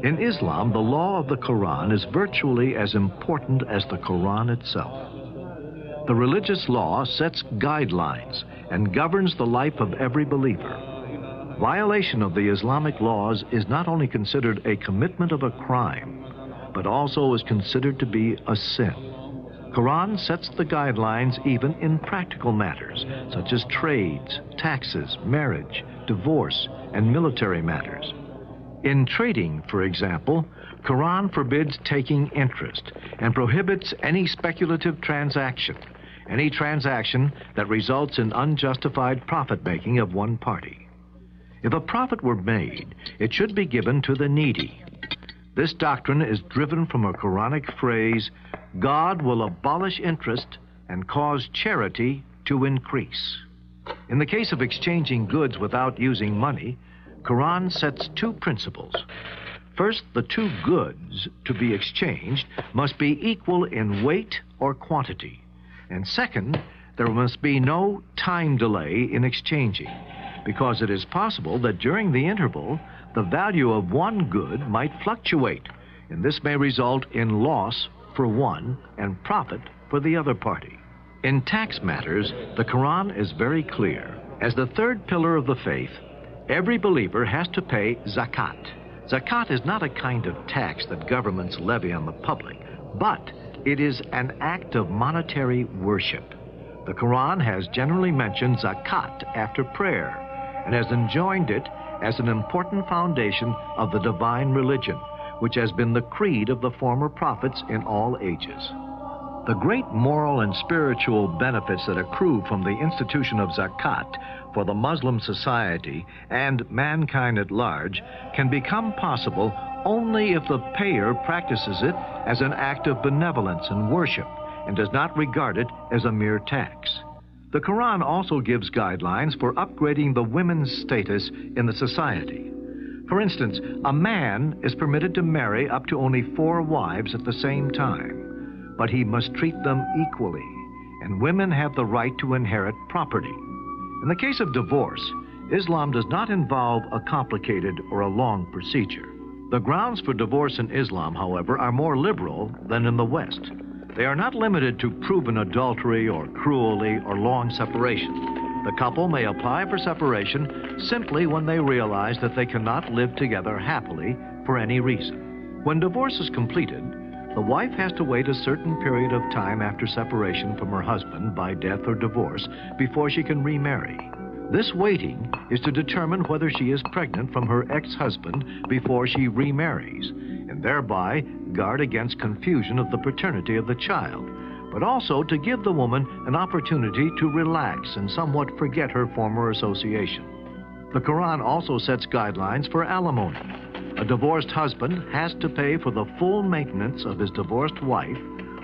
In Islam, the law of the Quran is virtually as important as the Quran itself. The religious law sets guidelines and governs the life of every believer. Violation of the Islamic laws is not only considered a commitment of a crime, but also is considered to be a sin. Quran sets the guidelines even in practical matters, such as trades, taxes, marriage, divorce, and military matters. In trading, for example, Quran forbids taking interest and prohibits any speculative transaction, any transaction that results in unjustified profit-making of one party. If a profit were made, it should be given to the needy. This doctrine is driven from a Quranic phrase, God will abolish interest and cause charity to increase. In the case of exchanging goods without using money, Quran sets 2 principles. First, the 2 goods to be exchanged must be equal in weight or quantity. And second, there must be no time delay in exchanging, because it is possible that during the interval, the value of one good might fluctuate, and this may result in loss for one and profit for the other party. In tax matters, the Quran is very clear. As the 3rd pillar of the faith, every believer has to pay zakat. Zakat is not a kind of tax that governments levy on the public, but it is an act of monetary worship. The Quran has generally mentioned zakat after prayer and has enjoined it as an important foundation of the divine religion, which has been the creed of the former prophets in all ages. The great moral and spiritual benefits that accrue from the institution of zakat for the Muslim society and mankind at large can become possible only if the payer practices it as an act of benevolence and worship and does not regard it as a mere tax. The Quran also gives guidelines for upgrading the women's status in the society. For instance, a man is permitted to marry up to only 4 wives at the same time, but he must treat them equally, and women have the right to inherit property. In the case of divorce, Islam does not involve a complicated or a long procedure. The grounds for divorce in Islam, however, are more liberal than in the West. They are not limited to proven adultery or cruelty or long separation. The couple may apply for separation simply when they realize that they cannot live together happily for any reason. When divorce is completed, the wife has to wait a certain period of time after separation from her husband by death or divorce before she can remarry. This waiting is to determine whether she is pregnant from her ex-husband before she remarries, and thereby guard against confusion of the paternity of the child, but also to give the woman an opportunity to relax and somewhat forget her former association. The Quran also sets guidelines for alimony. A A divorced husband has to pay for the full maintenance of his divorced wife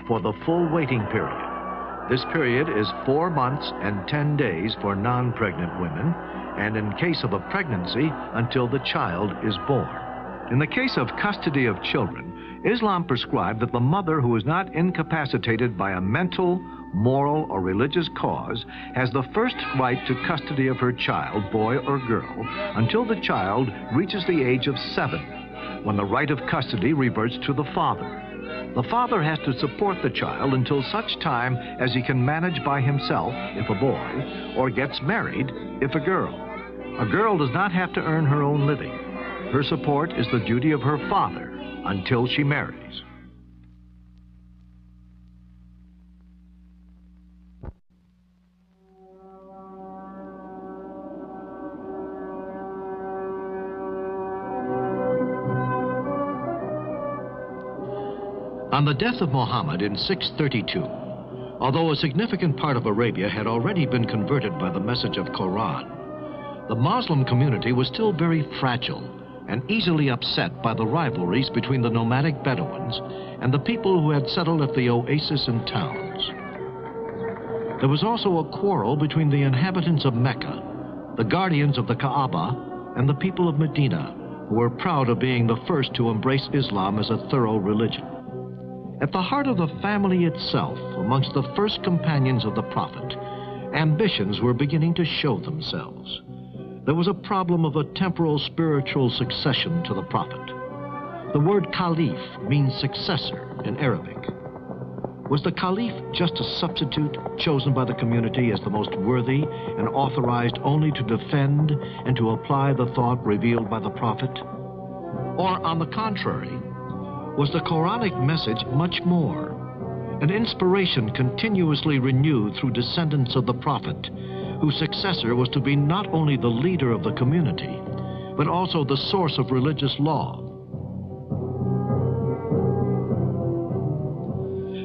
for the full waiting period. This period is 4 months and 10 days for non-pregnant women, and in case of a pregnancy, until the child is born. In the case of custody of children, Islam prescribed that the mother who is not incapacitated by a mental, moral, or religious cause has the first right to custody of her child, boy or girl, until the child reaches the age of 7, when the right of custody reverts to the father. The father has to support the child until such time as he can manage by himself, if a boy, or gets married, if a girl. A girl does not have to earn her own living. Her support is the duty of her father until she marries. On the death of Muhammad in 632, although a significant part of Arabia had already been converted by the message of Quran, the Muslim community was still very fragile and easily upset by the rivalries between the nomadic Bedouins and the people who had settled at the oases and towns. There was also a quarrel between the inhabitants of Mecca, the guardians of the Kaaba, and the people of Medina, who were proud of being the first to embrace Islam as a thorough religion. At the heart of the family itself, amongst the first companions of the Prophet, ambitions were beginning to show themselves. There was a problem of a temporal spiritual succession to the Prophet. The word Caliph means successor in Arabic. Was the Caliph just a substitute chosen by the community as the most worthy and authorized only to defend and to apply the thought revealed by the Prophet? Or, on the contrary, was the Quranic message much more, an inspiration continuously renewed through descendants of the Prophet, whose successor was to be not only the leader of the community, but also the source of religious law?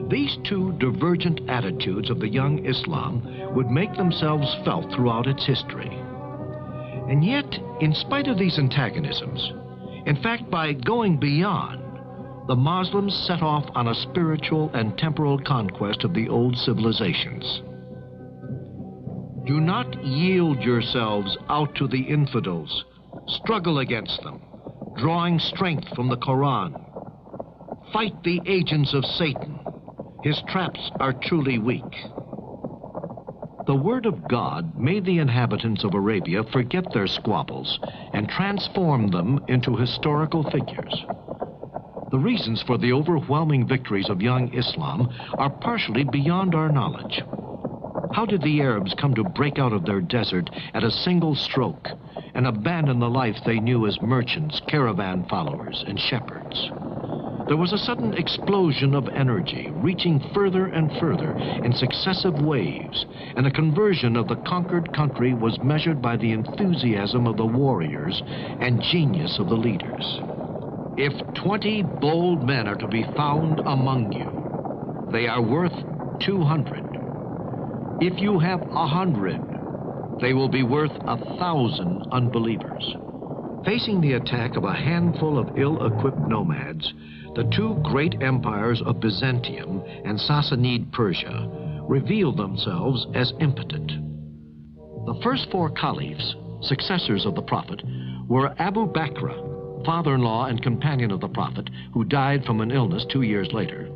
These two divergent attitudes of the young Islam would make themselves felt throughout its history. And yet, in spite of these antagonisms, in fact, by going beyond, the Muslims set off on a spiritual and temporal conquest of the old civilizations. Do not yield yourselves out to the infidels. Struggle against them, drawing strength from the Quran. Fight the agents of Satan. His traps are truly weak. The word of God made the inhabitants of Arabia forget their squabbles and transformed them into historical figures. The reasons for the overwhelming victories of young Islam are partially beyond our knowledge. How did the Arabs come to break out of their desert at a single stroke and abandon the life they knew as merchants, caravan followers, and shepherds? There was a sudden explosion of energy, reaching further and further in successive waves, and a conversion of the conquered country was measured by the enthusiasm of the warriors and genius of the leaders. If 20 bold men are to be found among you, they are worth 200. If you have 100, they will be worth 1,000 unbelievers. Facing the attack of a handful of ill-equipped nomads, the two great empires of Byzantium and Sassanid Persia revealed themselves as impotent. The first 4 caliphs, successors of the Prophet, were Abu Bakr, father-in-law and companion of the Prophet, who died from an illness 2 years later,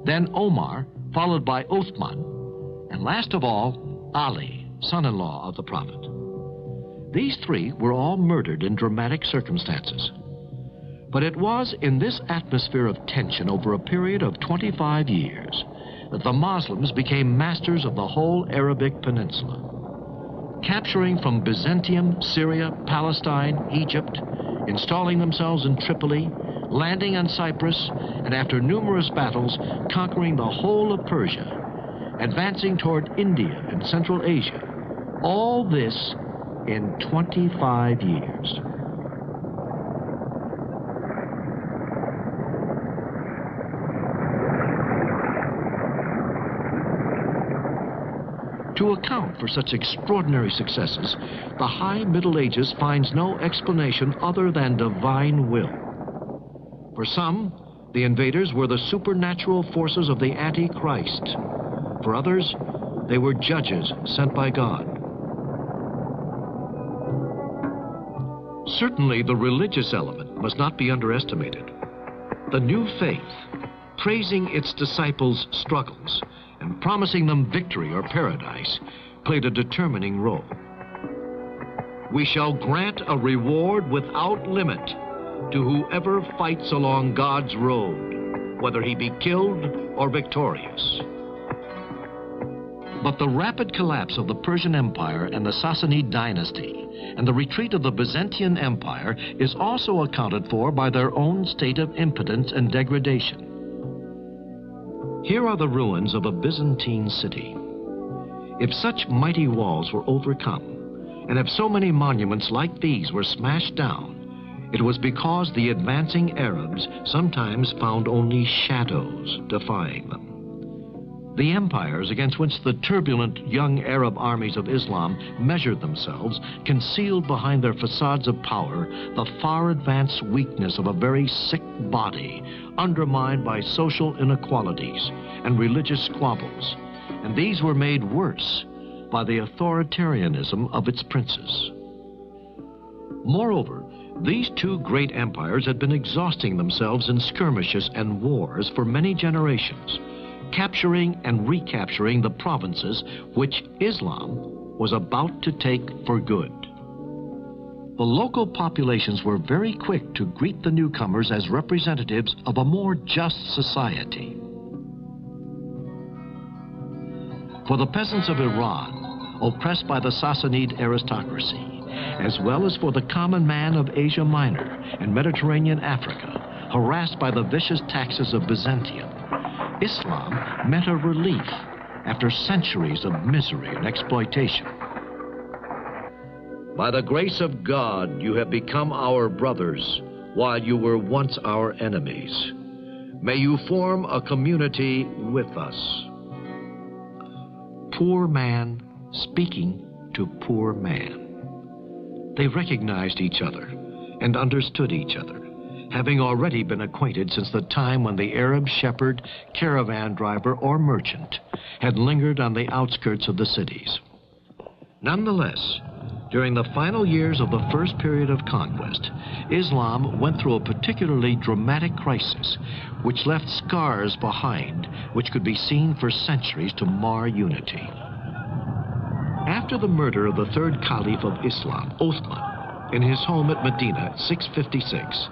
then Omar, followed by Uthman, and last of all, Ali, son-in-law of the Prophet. These 3 were all murdered in dramatic circumstances. But it was in this atmosphere of tension over a period of 25 years that the Muslims became masters of the whole Arabic Peninsula, capturing from Byzantium, Syria, Palestine, Egypt, installing themselves in Tripoli, landing on Cyprus, and after numerous battles, conquering the whole of Persia, advancing toward India and Central Asia. All this in 25 years. To account for such extraordinary successes, the High Middle Ages finds no explanation other than divine will. For some, the invaders were the supernatural forces of the Antichrist. For others, they were judges sent by God. Certainly, the religious element must not be underestimated. The new faith, praising its disciples' struggles and promising them victory or paradise, played a determining role. We shall grant a reward without limit to whoever fights along God's road, whether he be killed or victorious. But the rapid collapse of the Persian Empire and the Sassanid dynasty and the retreat of the Byzantine Empire is also accounted for by their own state of impotence and degradation. Here are the ruins of a Byzantine city. If such mighty walls were overcome, and if so many monuments like these were smashed down, it was because the advancing Arabs sometimes found only shadows defying them. The empires against which the turbulent young Arab armies of Islam measured themselves concealed behind their facades of power the far advanced weakness of a very sick body, undermined by social inequalities and religious squabbles, and these were made worse by the authoritarianism of its princes. Moreover, these two great empires had been exhausting themselves in skirmishes and wars for many generations, capturing and recapturing the provinces which Islam was about to take for good. The local populations were very quick to greet the newcomers as representatives of a more just society. For the peasants of Iran, oppressed by the Sassanid aristocracy, as well as for the common man of Asia Minor and Mediterranean Africa, harassed by the vicious taxes of Byzantium, Islam meant a relief after centuries of misery and exploitation. By the grace of God, you have become our brothers, while you were once our enemies. May you form a community with us. Poor man speaking to poor man. They recognized each other and understood each other, having already been acquainted since the time when the Arab shepherd, caravan driver, or merchant had lingered on the outskirts of the cities. Nonetheless, during the final years of the first period of conquest, Islam went through a particularly dramatic crisis, which left scars behind which could be seen for centuries to mar unity. After the murder of the third Caliph of Islam, Uthman, in his home at Medina, 656,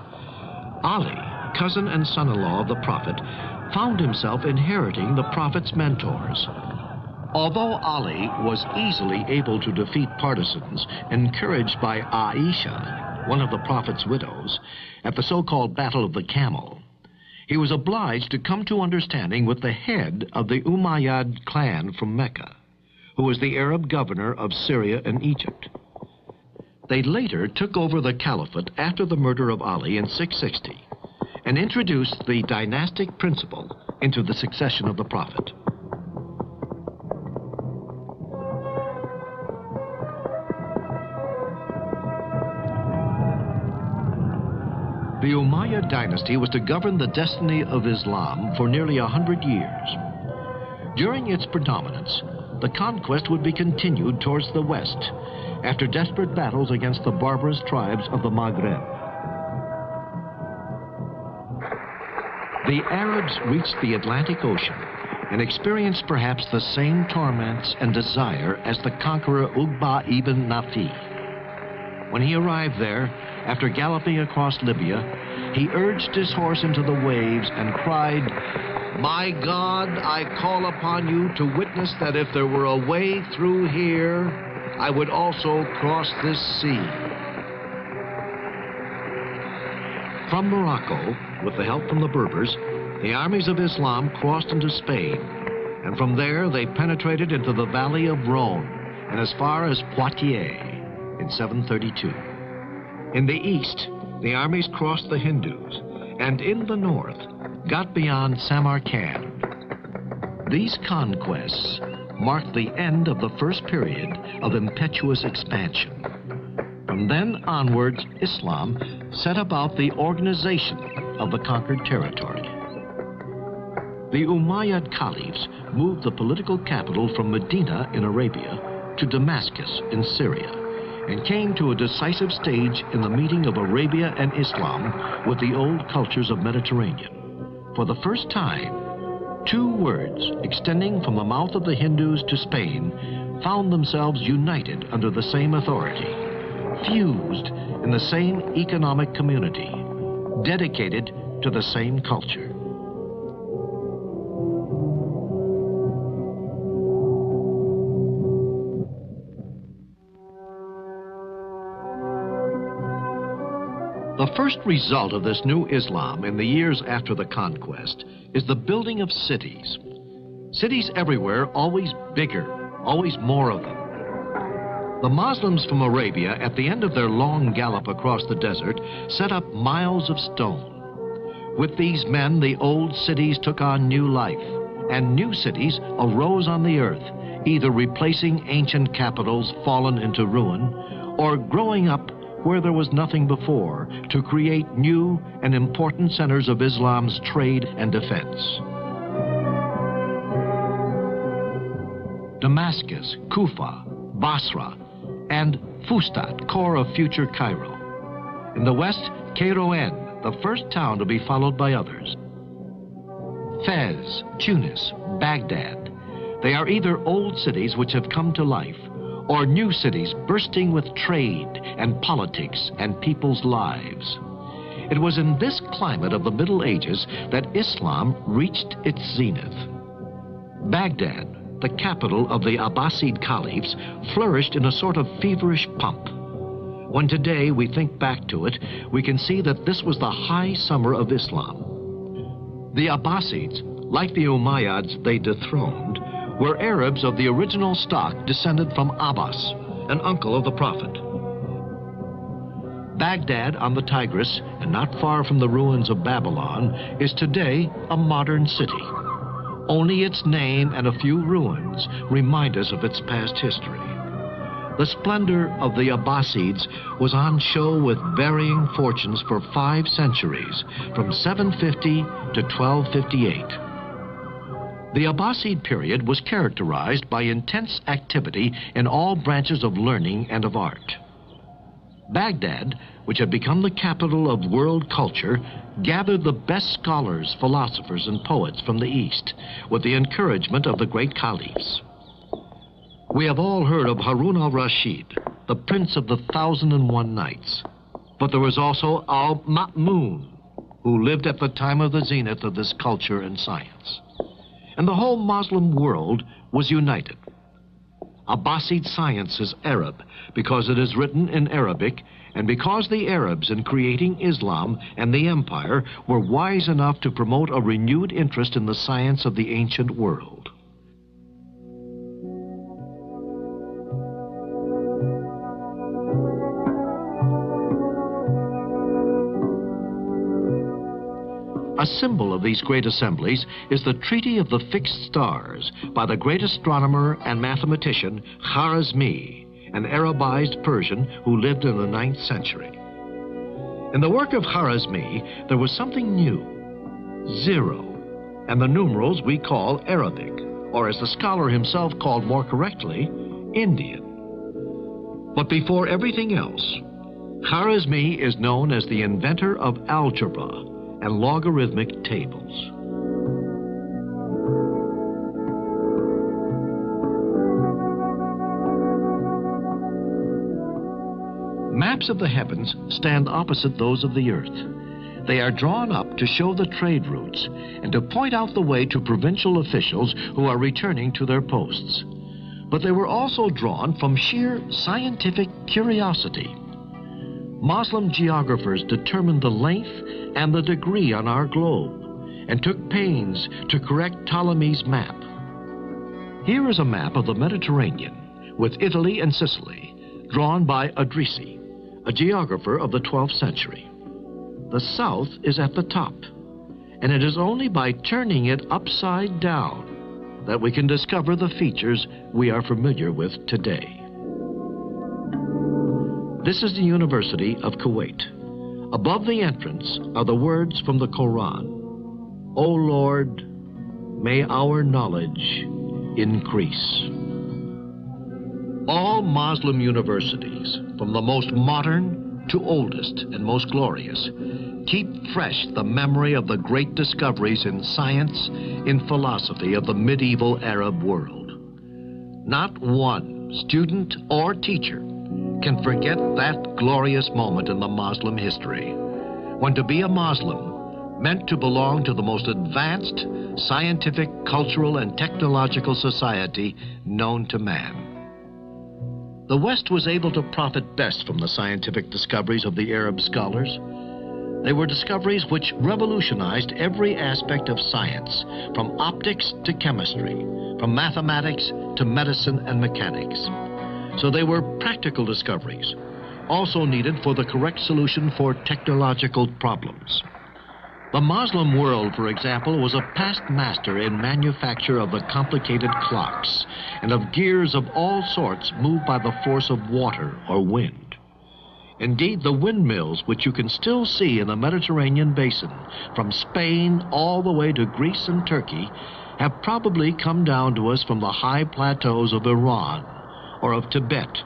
Ali, cousin and son-in-law of the Prophet, found himself inheriting the Prophet's mentors. Although Ali was easily able to defeat partisans, encouraged by Aisha, one of the Prophet's widows, at the so-called Battle of the Camel, he was obliged to come to understanding with the head of the Umayyad clan from Mecca, who was the Arab governor of Syria and Egypt. They later took over the caliphate after the murder of Ali in 660 and introduced the dynastic principle into the succession of the Prophet. The Umayyad dynasty was to govern the destiny of Islam for nearly 100 years. During its predominance, the conquest would be continued towards the west after desperate battles against the barbarous tribes of the Maghreb. The Arabs reached the Atlantic Ocean and experienced perhaps the same torments and desire as the conqueror Uqba ibn Nafi. When he arrived there, after galloping across Libya, he urged his horse into the waves and cried, "My God, I call upon you to witness that if there were a way through here, I would also cross this sea." From Morocco, with the help from the Berbers, the armies of Islam crossed into Spain, and from there they penetrated into the valley of Rhone and as far as Poitiers in 732. In the east, the armies crossed the Hindus, and in the north, got beyond Samarkand. These conquests marked the end of the first period of impetuous expansion. From then onwards, Islam set about the organization of the conquered territory. The Umayyad caliphs moved the political capital from Medina in Arabia to Damascus in Syria, and came to a decisive stage in the meeting of Arabia and Islam with the old cultures of Mediterranean. For the first time, two words extending from the mouth of the Hindus to Spain found themselves united under the same authority, fused in the same economic community, dedicated to the same culture. The first result of this new Islam in the years after the conquest is the building of cities. Cities everywhere, always bigger, always more of them. The Muslims from Arabia, at the end of their long gallop across the desert, set up miles of stone. With these men, the old cities took on new life, and new cities arose on the earth, either replacing ancient capitals fallen into ruin, or growing up where there was nothing before, to create new and important centers of Islam's trade and defense. Damascus, Kufa, Basra, and Fustat, core of future Cairo. In the west, Kairouan, the first town to be followed by others. Fez, Tunis, Baghdad. They are either old cities which have come to life, or new cities bursting with trade and politics and people's lives. It was in this climate of the Middle Ages that Islam reached its zenith. Baghdad, the capital of the Abbasid caliphs, flourished in a sort of feverish pomp. When today we think back to it, we can see that this was the high summer of Islam. The Abbasids, like the Umayyads they dethroned, were Arabs of the original stock descended from Abbas, an uncle of the Prophet. Baghdad on the Tigris, and not far from the ruins of Babylon, is today a modern city. Only its name and a few ruins remind us of its past history. The splendor of the Abbasids was on show with varying fortunes for 5 centuries, from 750 to 1258. The Abbasid period was characterized by intense activity in all branches of learning and of art. Baghdad, which had become the capital of world culture, gathered the best scholars, philosophers, and poets from the East, with the encouragement of the great caliphs. We have all heard of Harun al-Rashid, the prince of the 1,001 Nights. But there was also al-Ma'mun, who lived at the time of the zenith of this culture and science. And the whole Muslim world was united. Abbasid science is Arab because it is written in Arabic, and because the Arabs, in creating Islam and the empire, were wise enough to promote a renewed interest in the science of the ancient world. A symbol of these great assemblies is the Treaty of the Fixed Stars by the great astronomer and mathematician Khwarizmi, an Arabized Persian who lived in the 9th century. In the work of Khwarizmi, there was something new, 0, and the numerals we call Arabic, or as the scholar himself called more correctly, Indian. But before everything else, Khwarizmi is known as the inventor of algebra and logarithmic tables. Maps of the heavens stand opposite those of the earth. They are drawn up to show the trade routes and to point out the way to provincial officials who are returning to their posts. But they were also drawn from sheer scientific curiosity. Muslim geographers determined the length and the degree on our globe and took pains to correct Ptolemy's map. Here is a map of the Mediterranean with Italy and Sicily, drawn by Idrisi, a geographer of the 12th century. The south is at the top, and it is only by turning it upside down that we can discover the features we are familiar with today. This is the University of Kuwait, Above the entrance are the words from the Quran. O Lord, may our knowledge increase. All Muslim universities, from the most modern to oldest and most glorious, keep fresh the memory of the great discoveries in science, in philosophy of the medieval Arab world. Not one student or teacher can forget that glorious moment in the Muslim history, when to be a Muslim meant to belong to the most advanced scientific, cultural, and technological society known to man. The West was able to profit best from the scientific discoveries of the Arab scholars. They were discoveries which revolutionized every aspect of science, from optics to chemistry, from mathematics to medicine and mechanics. So they were practical discoveries, also needed for the correct solution for technological problems. The Muslim world, for example, was a past master in manufacture of the complicated clocks and of gears of all sorts moved by the force of water or wind. Indeed, the windmills, which you can still see in the Mediterranean basin, from Spain all the way to Greece and Turkey, have probably come down to us from the high plateaus of Iran or of Tibet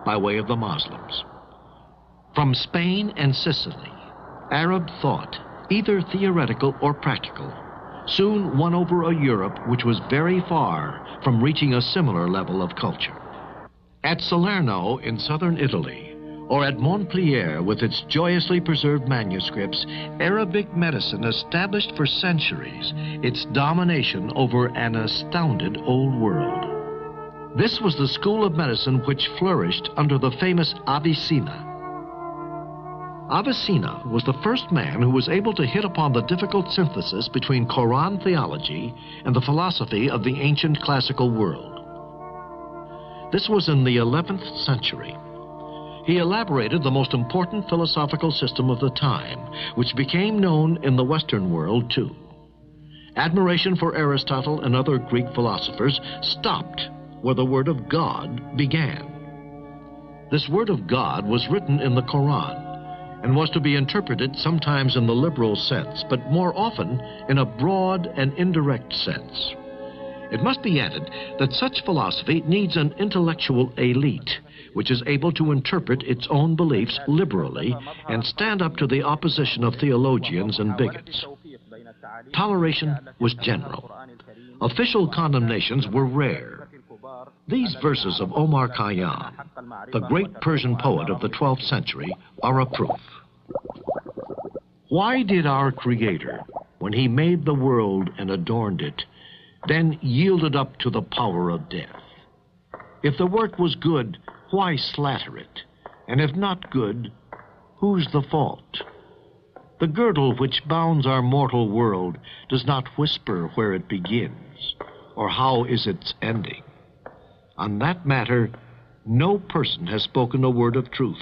by way of the Muslims. From Spain and Sicily, Arab thought, either theoretical or practical, soon won over a Europe which was very far from reaching a similar level of culture. At Salerno in southern Italy, or at Montpellier with its joyously preserved manuscripts, Arabic medicine established for centuries its domination over an astounded old world. This was the school of medicine which flourished under the famous Avicenna. Avicenna was the first man who was able to hit upon the difficult synthesis between Quran theology and the philosophy of the ancient classical world. This was in the 11th century. He elaborated the most important philosophical system of the time, which became known in the Western world too. Admiration for Aristotle and other Greek philosophers stopped where the Word of God began. This Word of God was written in the Quran, and was to be interpreted sometimes in the liberal sense, but more often in a broad and indirect sense. It must be added that such philosophy needs an intellectual elite, which is able to interpret its own beliefs liberally and stand up to the opposition of theologians and bigots. Toleration was general. Official condemnations were rare. These verses of Omar Khayyam, the great Persian poet of the 12th century, are a proof. Why did our Creator, when he made the world and adorned it, then yield it up to the power of death? If the work was good, why slatter it? And if not good, whose the fault? The girdle which bounds our mortal world does not whisper where it begins, or how is its ending. On that matter, no person has spoken a word of truth,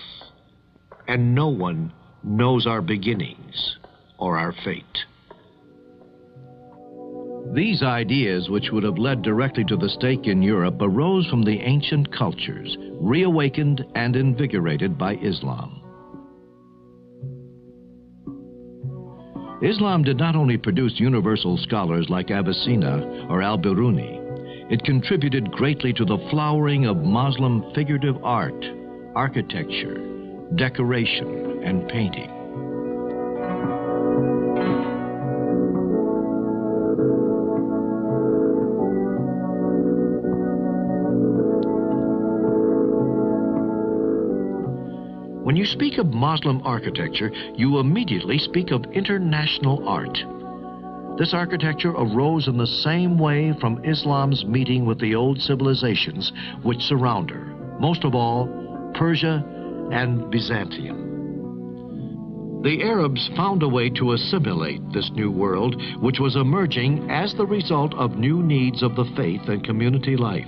and no one knows our beginnings or our fate. These ideas, which would have led directly to the stake in Europe, arose from the ancient cultures, reawakened and invigorated by Islam. Islam did not only produce universal scholars like Avicenna or Al-Biruni, it contributed greatly to the flowering of Muslim figurative art, architecture, decoration, and painting. When you speak of Muslim architecture, you immediately speak of international art. This architecture arose in the same way from Islam's meeting with the old civilizations which surround her, most of all, Persia and Byzantium. The Arabs found a way to assimilate this new world, which was emerging as the result of new needs of the faith and community life.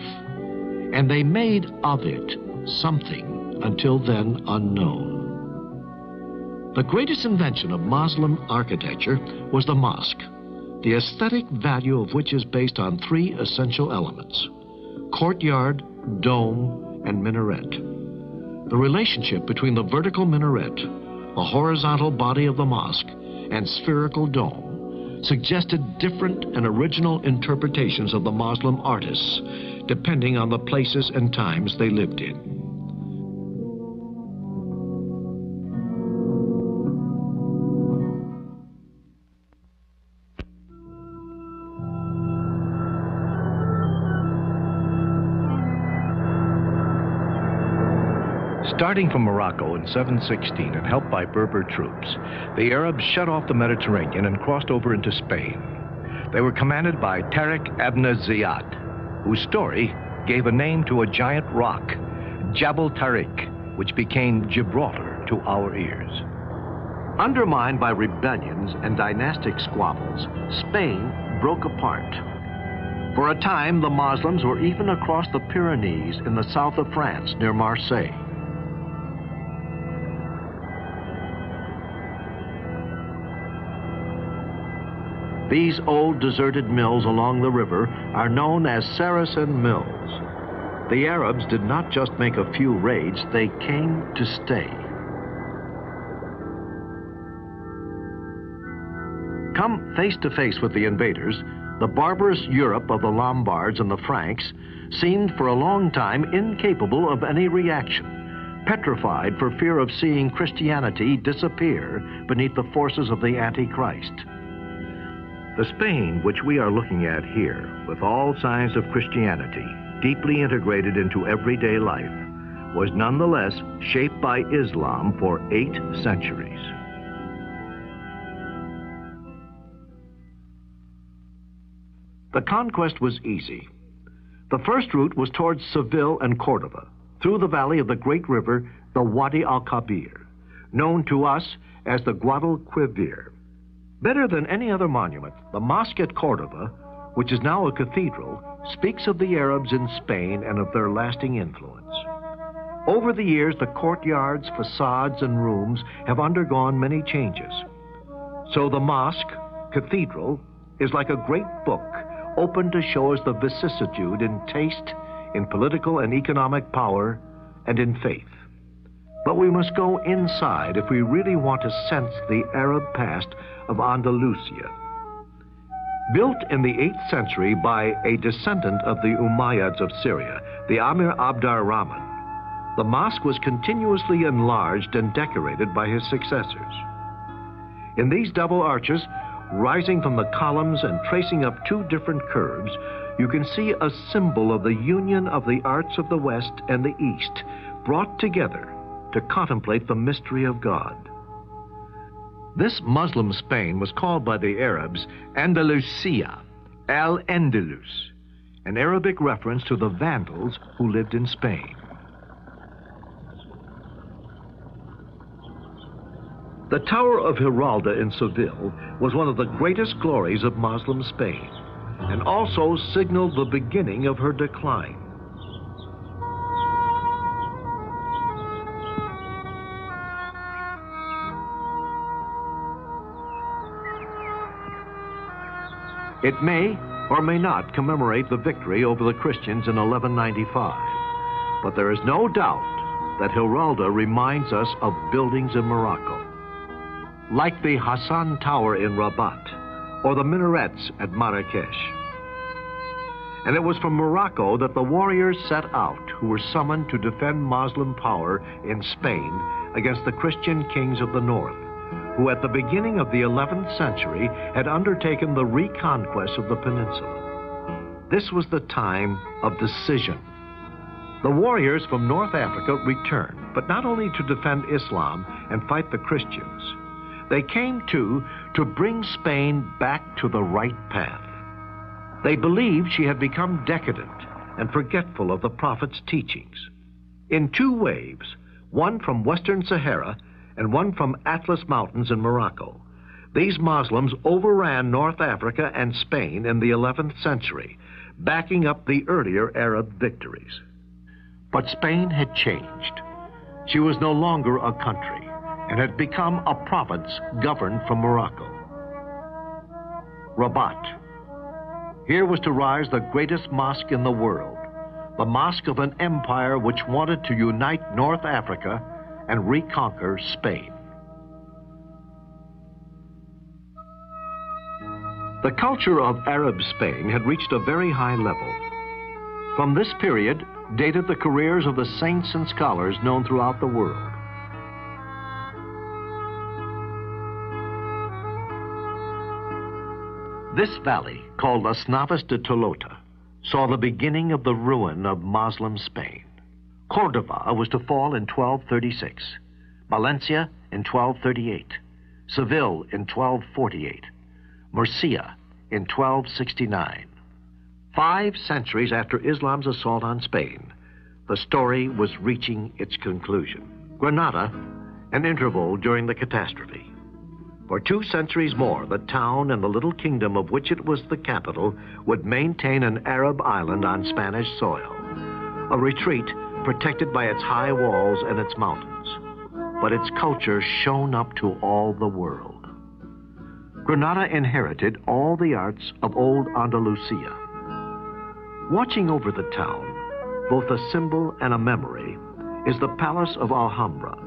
And they made of it something until then unknown. The greatest invention of Muslim architecture was the mosque, the aesthetic value of which is based on three essential elements: courtyard, dome, and minaret. The relationship between the vertical minaret, the horizontal body of the mosque, and spherical dome suggested different and original interpretations of the Muslim artists, depending on the places and times they lived in. Starting from Morocco in 716 and helped by Berber troops, the Arabs shut off the Mediterranean and crossed over into Spain. They were commanded by Tariq ibn Ziyad, whose story gave a name to a giant rock, Jabal Tariq, which became Gibraltar to our ears. Undermined by rebellions and dynastic squabbles, Spain broke apart. For a time, the Muslims were even across the Pyrenees in the south of France near Marseille. These old deserted mills along the river are known as Saracen mills. The Arabs did not just make a few raids, they came to stay. Come face to face with the invaders, the barbarous Europe of the Lombards and the Franks seemed for a long time incapable of any reaction, petrified for fear of seeing Christianity disappear beneath the forces of the Antichrist. The Spain which we are looking at here, with all signs of Christianity deeply integrated into everyday life, was nonetheless shaped by Islam for 8 centuries. The conquest was easy. The first route was towards Seville and Cordova, through the valley of the great river, the Wadi al-Kabir, known to us as the Guadalquivir. Better than any other monument, the mosque at Cordova, which is now a cathedral, speaks of the Arabs in Spain and of their lasting influence. Over the years, the courtyards, facades, and rooms have undergone many changes. So the mosque, cathedral, is like a great book open to show us the vicissitude in taste, in political and economic power, and in faith. But we must go inside if we really want to sense the Arab past of Andalusia. Built in the 8th century by a descendant of the Umayyads of Syria, the Amir Abd ar-Rahman, the mosque was continuously enlarged and decorated by his successors. In these double arches, rising from the columns and tracing up 2 different curves, you can see a symbol of the union of the arts of the West and the East, brought together to contemplate the mystery of God. This Muslim Spain was called by the Arabs Andalusia, Al-Andalus, an Arabic reference to the Vandals who lived in Spain. The Tower of Giralda in Seville was one of the greatest glories of Muslim Spain, and also signaled the beginning of her decline. It may or may not commemorate the victory over the Christians in 1195, but there is no doubt that Giralda reminds us of buildings in Morocco, like the Hassan Tower in Rabat or the minarets at Marrakesh. And it was from Morocco that the warriors set out who were summoned to defend Muslim power in Spain against the Christian kings of the north, who at the beginning of the 11th century had undertaken the reconquest of the peninsula. This was the time of decision. The warriors from North Africa returned, but not only to defend Islam and fight the Christians. They came too to bring Spain back to the right path. They believed she had become decadent and forgetful of the Prophet's teachings. In 2 waves, one from Western Sahara and one from Atlas Mountains in Morocco, these Muslims overran North Africa and Spain in the 11th century, backing up the earlier Arab victories. But Spain had changed. She was no longer a country and had become a province governed from Morocco. Rabat. Here was to rise the greatest mosque in the world, the mosque of an empire which wanted to unite North Africa and reconquer Spain. The culture of Arab Spain had reached a very high level. From this period dated the careers of the saints and scholars known throughout the world. This valley, called Las Navas de Tolota, saw the beginning of the ruin of Moslem Spain. Cordova was to fall in 1236, Valencia in 1238, Seville in 1248, Murcia in 1269. 5 centuries after Islam's assault on Spain, the story was reaching its conclusion. Granada, an interval during the catastrophe. For 2 centuries more, the town and the little kingdom of which it was the capital would maintain an Arab island on Spanish soil, a retreat protected by its high walls and its mountains. But its culture shone up to all the world. Granada inherited all the arts of old Andalusia. Watching over the town, both a symbol and a memory, is the Palace of Alhambra.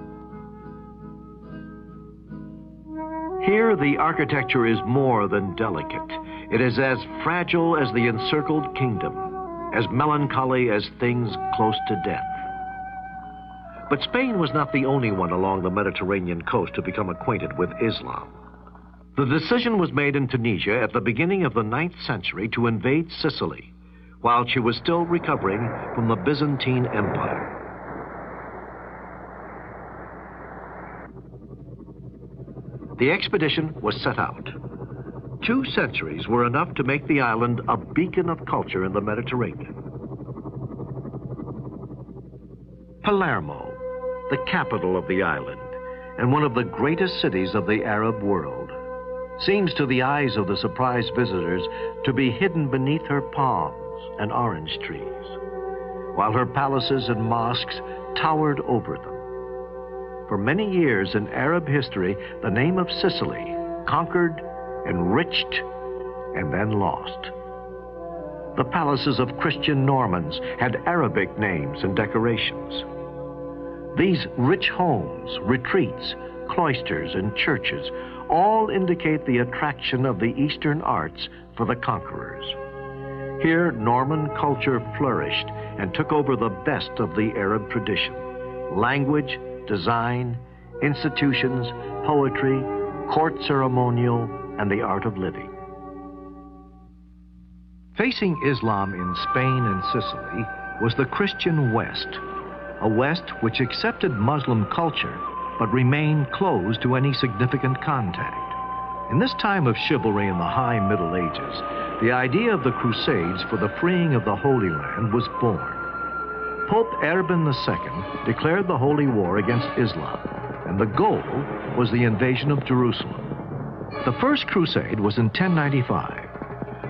Here, the architecture is more than delicate. It is as fragile as the encircled kingdom, as melancholy as things close to death. But Spain was not the only one along the Mediterranean coast to become acquainted with Islam. The decision was made in Tunisia at the beginning of the 9th century to invade Sicily, while she was still recovering from the Byzantine Empire. The expedition was set out. 2 centuries were enough to make the island a beacon of culture in the Mediterranean. Palermo, the capital of the island, and one of the greatest cities of the Arab world, seems to the eyes of the surprised visitors to be hidden beneath her palms and orange trees, while her palaces and mosques towered over them. For many years in Arab history, the name of Sicily conquered, enriched, and then lost. The palaces of Christian Normans had Arabic names and decorations. These rich homes, retreats, cloisters, and churches all indicate the attraction of the Eastern arts for the conquerors. Here, Norman culture flourished and took over the best of the Arab tradition: language, design, institutions, poetry, court ceremonial, and the art of living. Facing Islam in Spain and Sicily was the Christian West, a West which accepted Muslim culture but remained closed to any significant contact. In this time of chivalry in the High Middle Ages, the idea of the Crusades for the freeing of the Holy Land was born. Pope Urban II declared the Holy War against Islam, and the goal was the invasion of Jerusalem. The First Crusade was in 1095.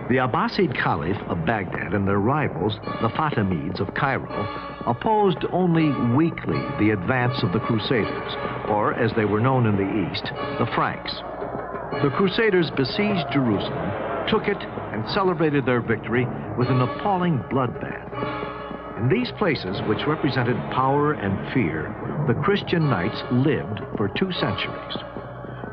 The Abbasid Caliph of Baghdad and their rivals, the Fatimids of Cairo, opposed only weakly the advance of the Crusaders, or as they were known in the East, the Franks. The Crusaders besieged Jerusalem, took it, and celebrated their victory with an appalling bloodbath. In these places, which represented power and fear, the Christian knights lived for 2 centuries.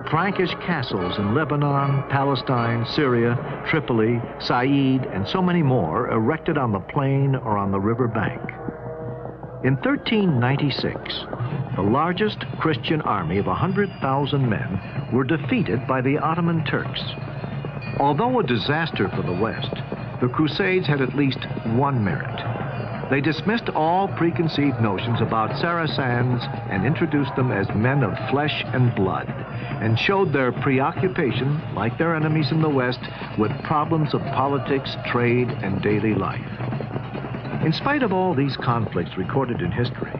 Frankish castles in Lebanon, Palestine, Syria, Tripoli, Said, and so many more erected on the plain or on the river bank. In 1396, the largest Christian army of 100,000 men were defeated by the Ottoman Turks. Although a disaster for the West, the Crusades had at least one merit. They dismissed all preconceived notions about Saracens and introduced them as men of flesh and blood, and showed their preoccupation, like their enemies in the West, with problems of politics, trade, and daily life. In spite of all these conflicts recorded in history,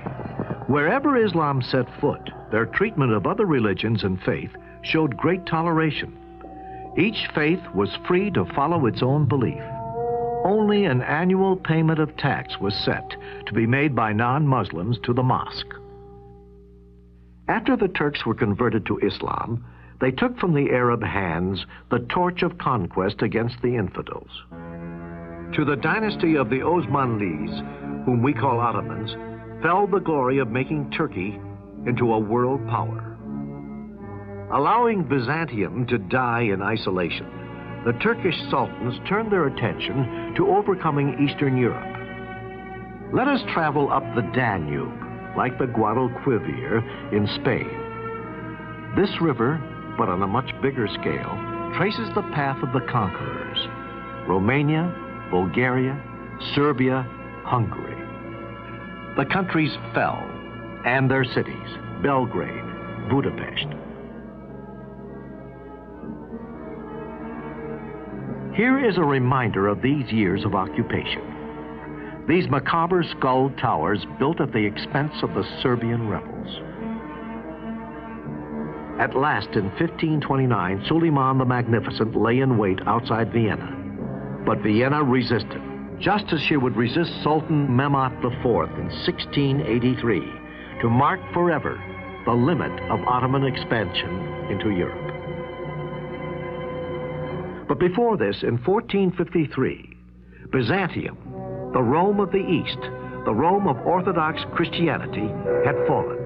wherever Islam set foot, their treatment of other religions and faith showed great toleration. Each faith was free to follow its own belief. Only an annual payment of tax was set to be made by non-Muslims to the mosque. After the Turks were converted to Islam, they took from the Arab hands the torch of conquest against the infidels. To the dynasty of the Osmanlis, whom we call Ottomans, fell the glory of making Turkey into a world power. Allowing Byzantium to die in isolation, the Turkish sultans turned their attention to overcoming Eastern Europe. Let us travel up the Danube, like the Guadalquivir in Spain. This river, but on a much bigger scale, traces the path of the conquerors: Romania, Bulgaria, Serbia, Hungary. The countries fell, and their cities: Belgrade, Budapest. Here is a reminder of these years of occupation. These macabre skulled towers built at the expense of the Serbian rebels. At last, in 1529, Suleiman the Magnificent lay in wait outside Vienna. But Vienna resisted, just as she would resist Sultan Mehmet IV in 1683, to mark forever the limit of Ottoman expansion into Europe. But before this, in 1453, Byzantium, the Rome of the East, the Rome of Orthodox Christianity, had fallen.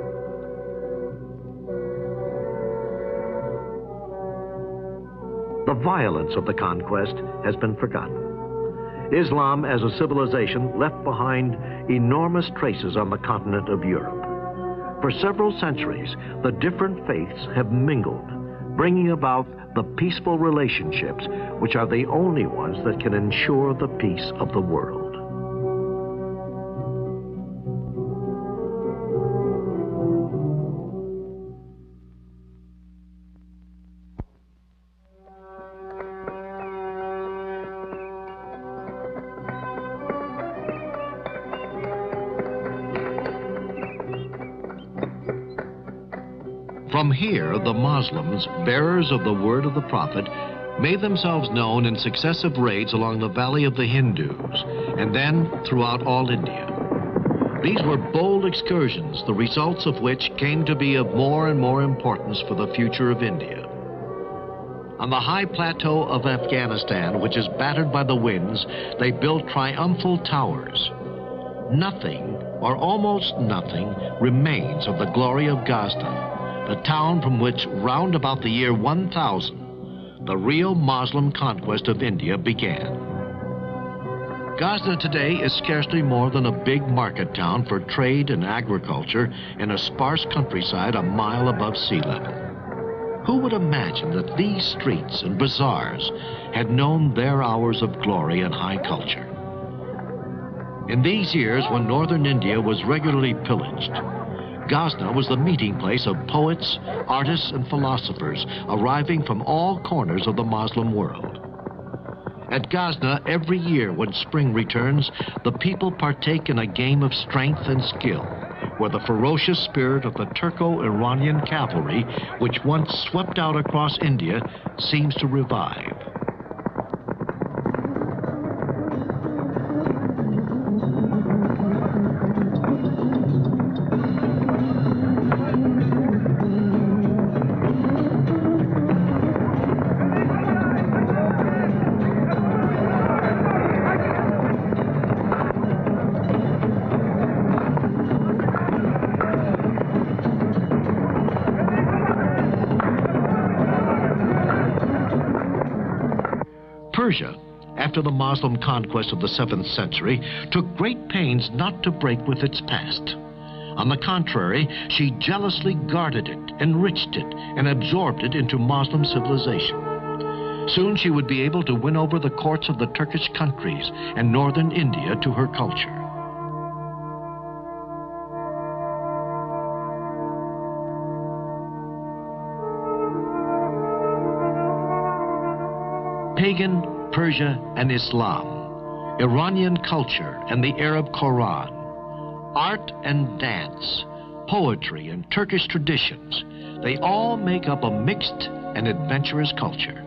The violence of the conquest has been forgotten. Islam as a civilization left behind enormous traces on the continent of Europe. For several centuries, the different faiths have mingled, bringing about the peaceful relationships which are the only ones that can ensure the peace of the world. From here, the Muslims, bearers of the word of the Prophet, made themselves known in successive raids along the valley of the Hindus, and then throughout all India. These were bold excursions, the results of which came to be of more and more importance for the future of India. On the high plateau of Afghanistan, which is battered by the winds, they built triumphal towers. Nothing, or almost nothing, remains of the glory of Ghazna, the town from which, round about the year 1000, the real Muslim conquest of India began. Ghazna today is scarcely more than a big market town for trade and agriculture in a sparse countryside a mile above sea level. Who would imagine that these streets and bazaars had known their hours of glory and high culture? In these years, when northern India was regularly pillaged, Ghazna was the meeting place of poets, artists, and philosophers arriving from all corners of the Muslim world. At Ghazna, every year when spring returns, the people partake in a game of strength and skill, where the ferocious spirit of the Turco-Iranian cavalry, which once swept out across India, seems to revive. Persia, after the Muslim conquest of the 7th century, took great pains not to break with its past. On the contrary, she jealously guarded it, enriched it, and absorbed it into Muslim civilization. Soon she would be able to win over the courts of the Turkish countries and northern India to her culture. Pagan Persia and Islam, Iranian culture and the Arab Quran, art and dance, poetry and Turkish traditions, they all make up a mixed and adventurous culture.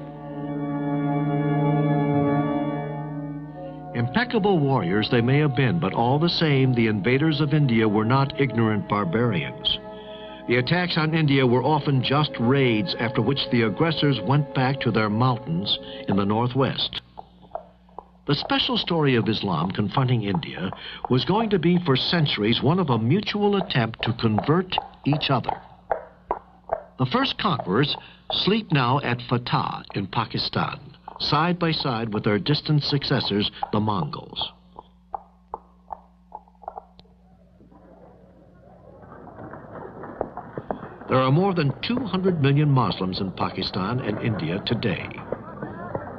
Impeccable warriors they may have been, but all the same, the invaders of India were not ignorant barbarians. The attacks on India were often just raids, after which the aggressors went back to their mountains in the northwest. The special story of Islam confronting India was going to be for centuries one of a mutual attempt to convert each other. The first conquerors sleep now at Fatah in Pakistan, side by side with their distant successors, the Mongols. There are more than 200 million Muslims in Pakistan and India today.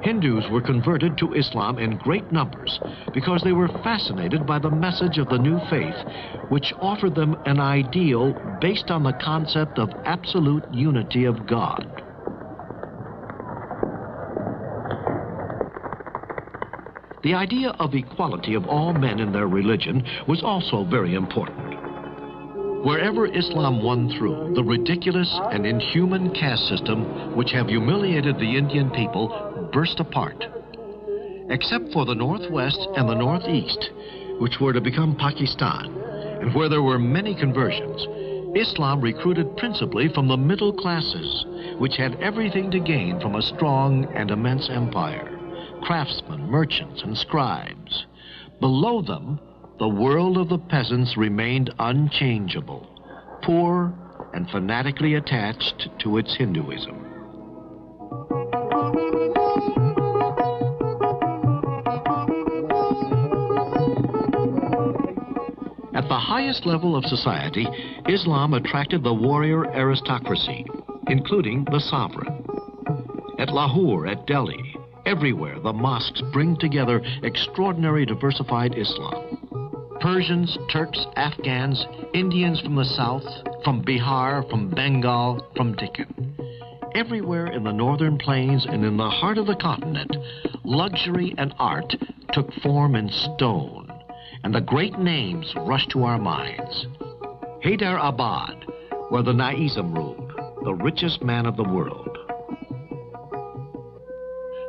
Hindus were converted to Islam in great numbers because they were fascinated by the message of the new faith, which offered them an ideal based on the concept of absolute unity of God. The idea of equality of all men in their religion was also very important. Wherever Islam won through, the ridiculous and inhuman caste system which have humiliated the Indian people burst apart. Except for the northwest and the northeast, which were to become Pakistan, and where there were many conversions, Islam recruited principally from the middle classes, which had everything to gain from a strong and immense empire: craftsmen, merchants, and scribes. Below them, the world of the peasants remained unchangeable, poor and fanatically attached to its Hinduism. At the highest level of society, Islam attracted the warrior aristocracy, including the sovereign. At Lahore, at Delhi, everywhere the mosques bring together extraordinary diversified Islam. Persians, Turks, Afghans, Indians from the south, from Bihar, from Bengal, from Deccan. Everywhere in the northern plains and in the heart of the continent, luxury and art took form in stone, and the great names rushed to our minds. Hyderabad, where the Nizam ruled, the richest man of the world.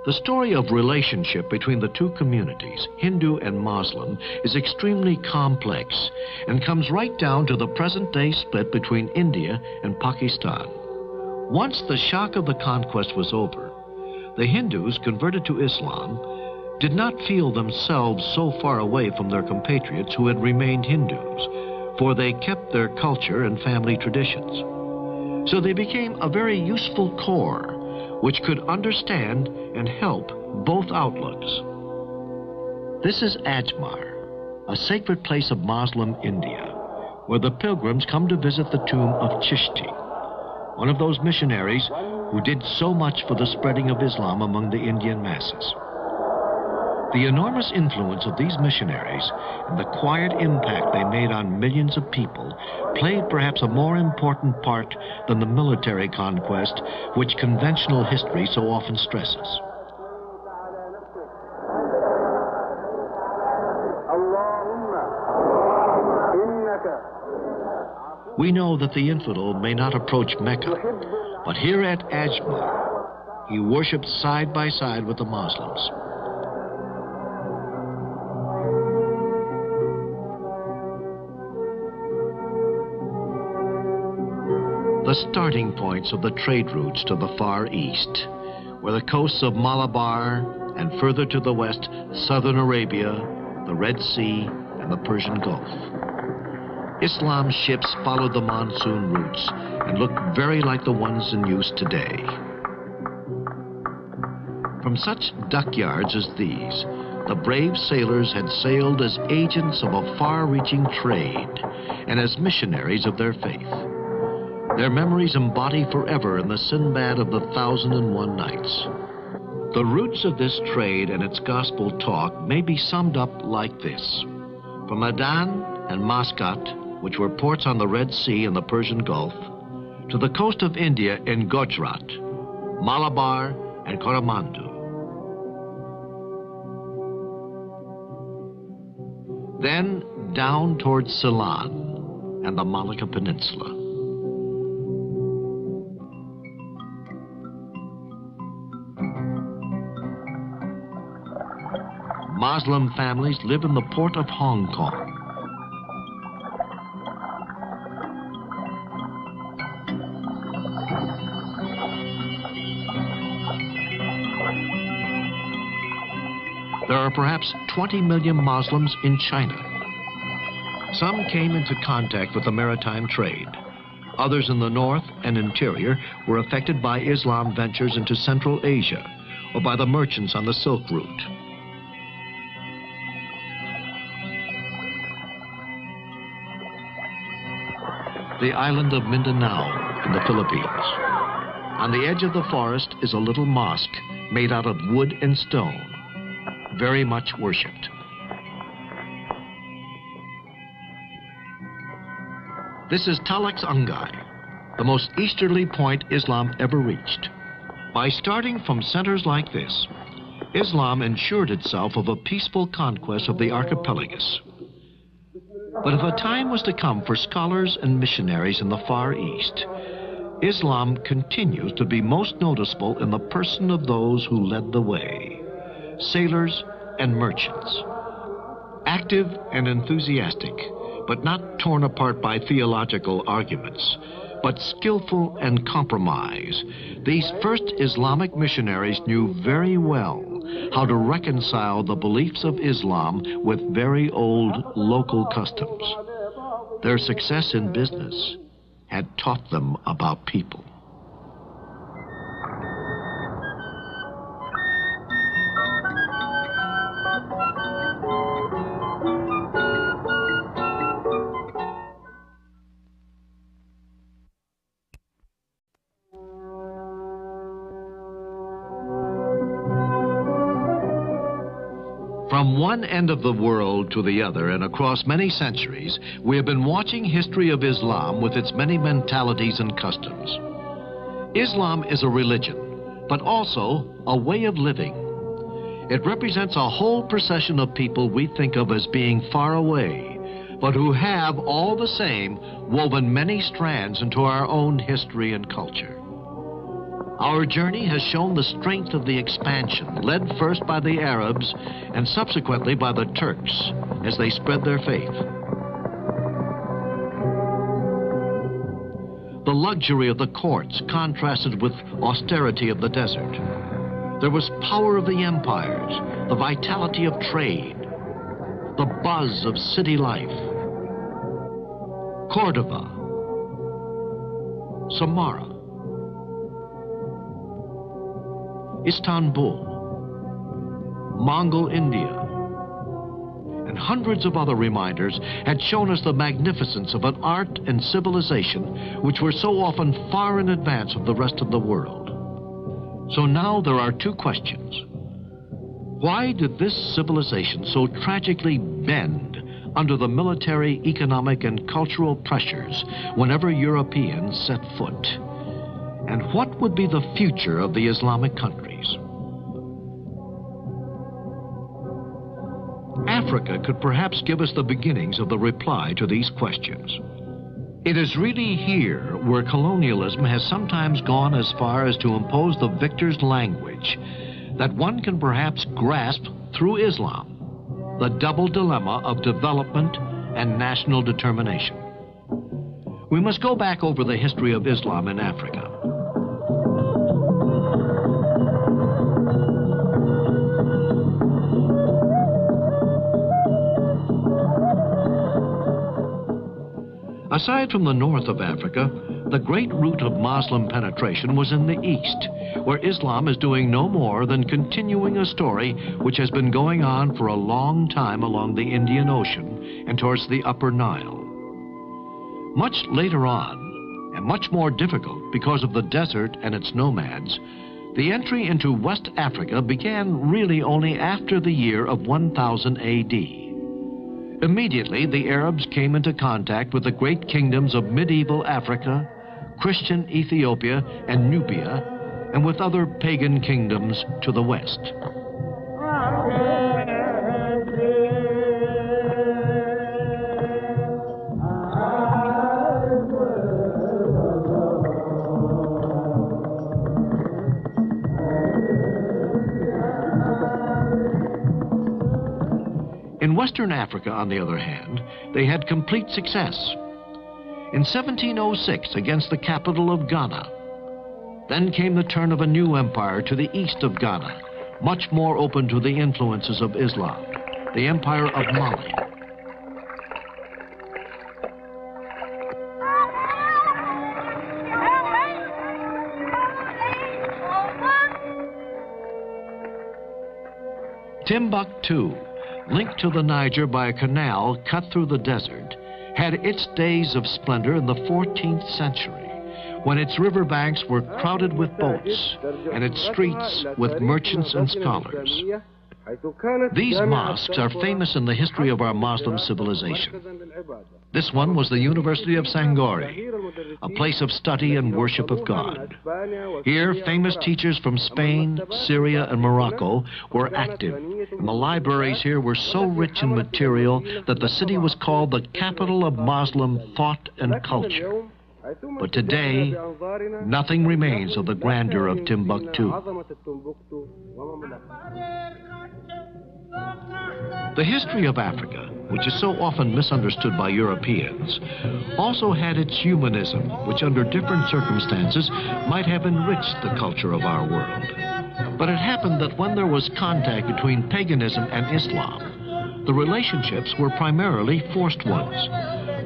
The story of relationship between the two communities, Hindu and Muslim, is extremely complex and comes right down to the present-day split between India and Pakistan. Once the shock of the conquest was over, the Hindus converted to Islam did not feel themselves so far away from their compatriots who had remained Hindus, for they kept their culture and family traditions. So they became a very useful core which could understand and help both outlooks. This is Ajmer, a sacred place of Muslim India, where the pilgrims come to visit the tomb of Chishti, one of those missionaries who did so much for the spreading of Islam among the Indian masses. The enormous influence of these missionaries and the quiet impact they made on millions of people played perhaps a more important part than the military conquest which conventional history so often stresses. We know that the infidel may not approach Mecca, but here at Ajmer, he worshipped side by side with the Muslims. The starting points of the trade routes to the Far East were the coasts of Malabar and further to the west, southern Arabia, the Red Sea, and the Persian Gulf. Islam's ships followed the monsoon routes and looked very like the ones in use today. From such dockyards as these, the brave sailors had sailed as agents of a far-reaching trade and as missionaries of their faith. Their memories embody forever in the Sinbad of the 1001 Nights. The roots of this trade and its gospel talk may be summed up like this. From Aden and Muscat, which were ports on the Red Sea and the Persian Gulf, to the coast of India in Gujarat, Malabar, and Coromandel. Then down towards Ceylon and the Malacca Peninsula. Muslim families live in the port of Hong Kong. There are perhaps 20 million Muslims in China. Some came into contact with the maritime trade. Others in the north and interior were affected by Islam ventures into Central Asia, or by the merchants on the Silk Route. The island of Mindanao in the Philippines. On the edge of the forest is a little mosque made out of wood and stone, very much worshipped. This is Talax Angay, the most easterly point Islam ever reached. By starting from centers like this, Islam ensured itself of a peaceful conquest of the archipelagus. But if a time was to come for scholars and missionaries in the Far East, Islam continues to be most noticeable in the person of those who led the way, sailors and merchants. Active and enthusiastic, but not torn apart by theological arguments, but skillful and compromise, these first Islamic missionaries knew very well how to reconcile the beliefs of Islam with very old local customs. Their success in business had taught them about people. From one end of the world to the other and across many centuries, we have been watching history of Islam with its many mentalities and customs. Islam is a religion, but also a way of living. It represents a whole procession of people we think of as being far away, but who have, all the same, woven many strands into our own history and culture. Our journey has shown the strength of the expansion, led first by the Arabs and subsequently by the Turks as they spread their faith. The luxury of the courts contrasted with austerity of the desert. There was power of the empires, the vitality of trade, the buzz of city life. Cordoba, Samarra, Istanbul, Mongol India, and hundreds of other reminders had shown us the magnificence of an art and civilization which were so often far in advance of the rest of the world. So now there are two questions. Why did this civilization so tragically bend under the military, economic, and cultural pressures whenever Europeans set foot? And what would be the future of the Islamic countries? Africa could perhaps give us the beginnings of the reply to these questions. It is really here where colonialism has sometimes gone as far as to impose the victor's language that one can perhaps grasp through Islam, the double dilemma of development and national determination. We must go back over the history of Islam in Africa. Aside from the north of Africa, the great route of Muslim penetration was in the east, where Islam is doing no more than continuing a story which has been going on for a long time along the Indian Ocean and towards the Upper Nile. Much later on, and much more difficult because of the desert and its nomads, the entry into West Africa began really only after the year of 1000 AD. Immediately, the Arabs came into contact with the great kingdoms of medieval Africa, Christian Ethiopia and Nubia, and with other pagan kingdoms to the west. In Western Africa, on the other hand, they had complete success. In 1706, against the capital of Ghana, then came the turn of a new empire to the east of Ghana, much more open to the influences of Islam, the Empire of Mali. Timbuktu, linked to the Niger by a canal cut through the desert, had its days of splendor in the 14th century, when its riverbanks were crowded with boats and its streets with merchants and scholars. These mosques are famous in the history of our Muslim civilization. This one was the University of Sangori, a place of study and worship of God. Here, famous teachers from Spain, Syria, and Morocco were active, and the libraries here were so rich in material that the city was called the capital of Muslim thought and culture. But today, nothing remains of the grandeur of Timbuktu. The history of Africa, which is so often misunderstood by Europeans, also had its humanism, which under different circumstances might have enriched the culture of our world. But it happened that when there was contact between paganism and Islam, the relationships were primarily forced ones.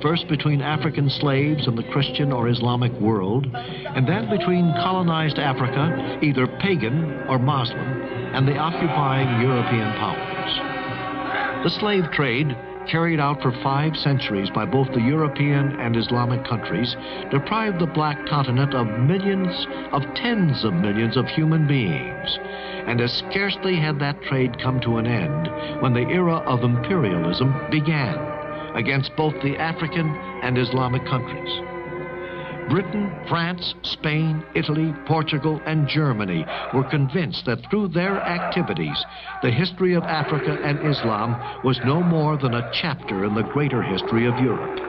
First between African slaves and the Christian or Islamic world, and then between colonized Africa, either pagan or Muslim, and the occupying European powers. The slave trade, carried out for 5 centuries by both the European and Islamic countries, deprived the black continent of millions, of tens of millions of human beings. And as scarcely had that trade come to an end when the era of imperialism began against both the African and Islamic countries. Britain, France, Spain, Italy, Portugal, and Germany were convinced that through their activities, the history of Africa and Islam was no more than a chapter in the greater history of Europe.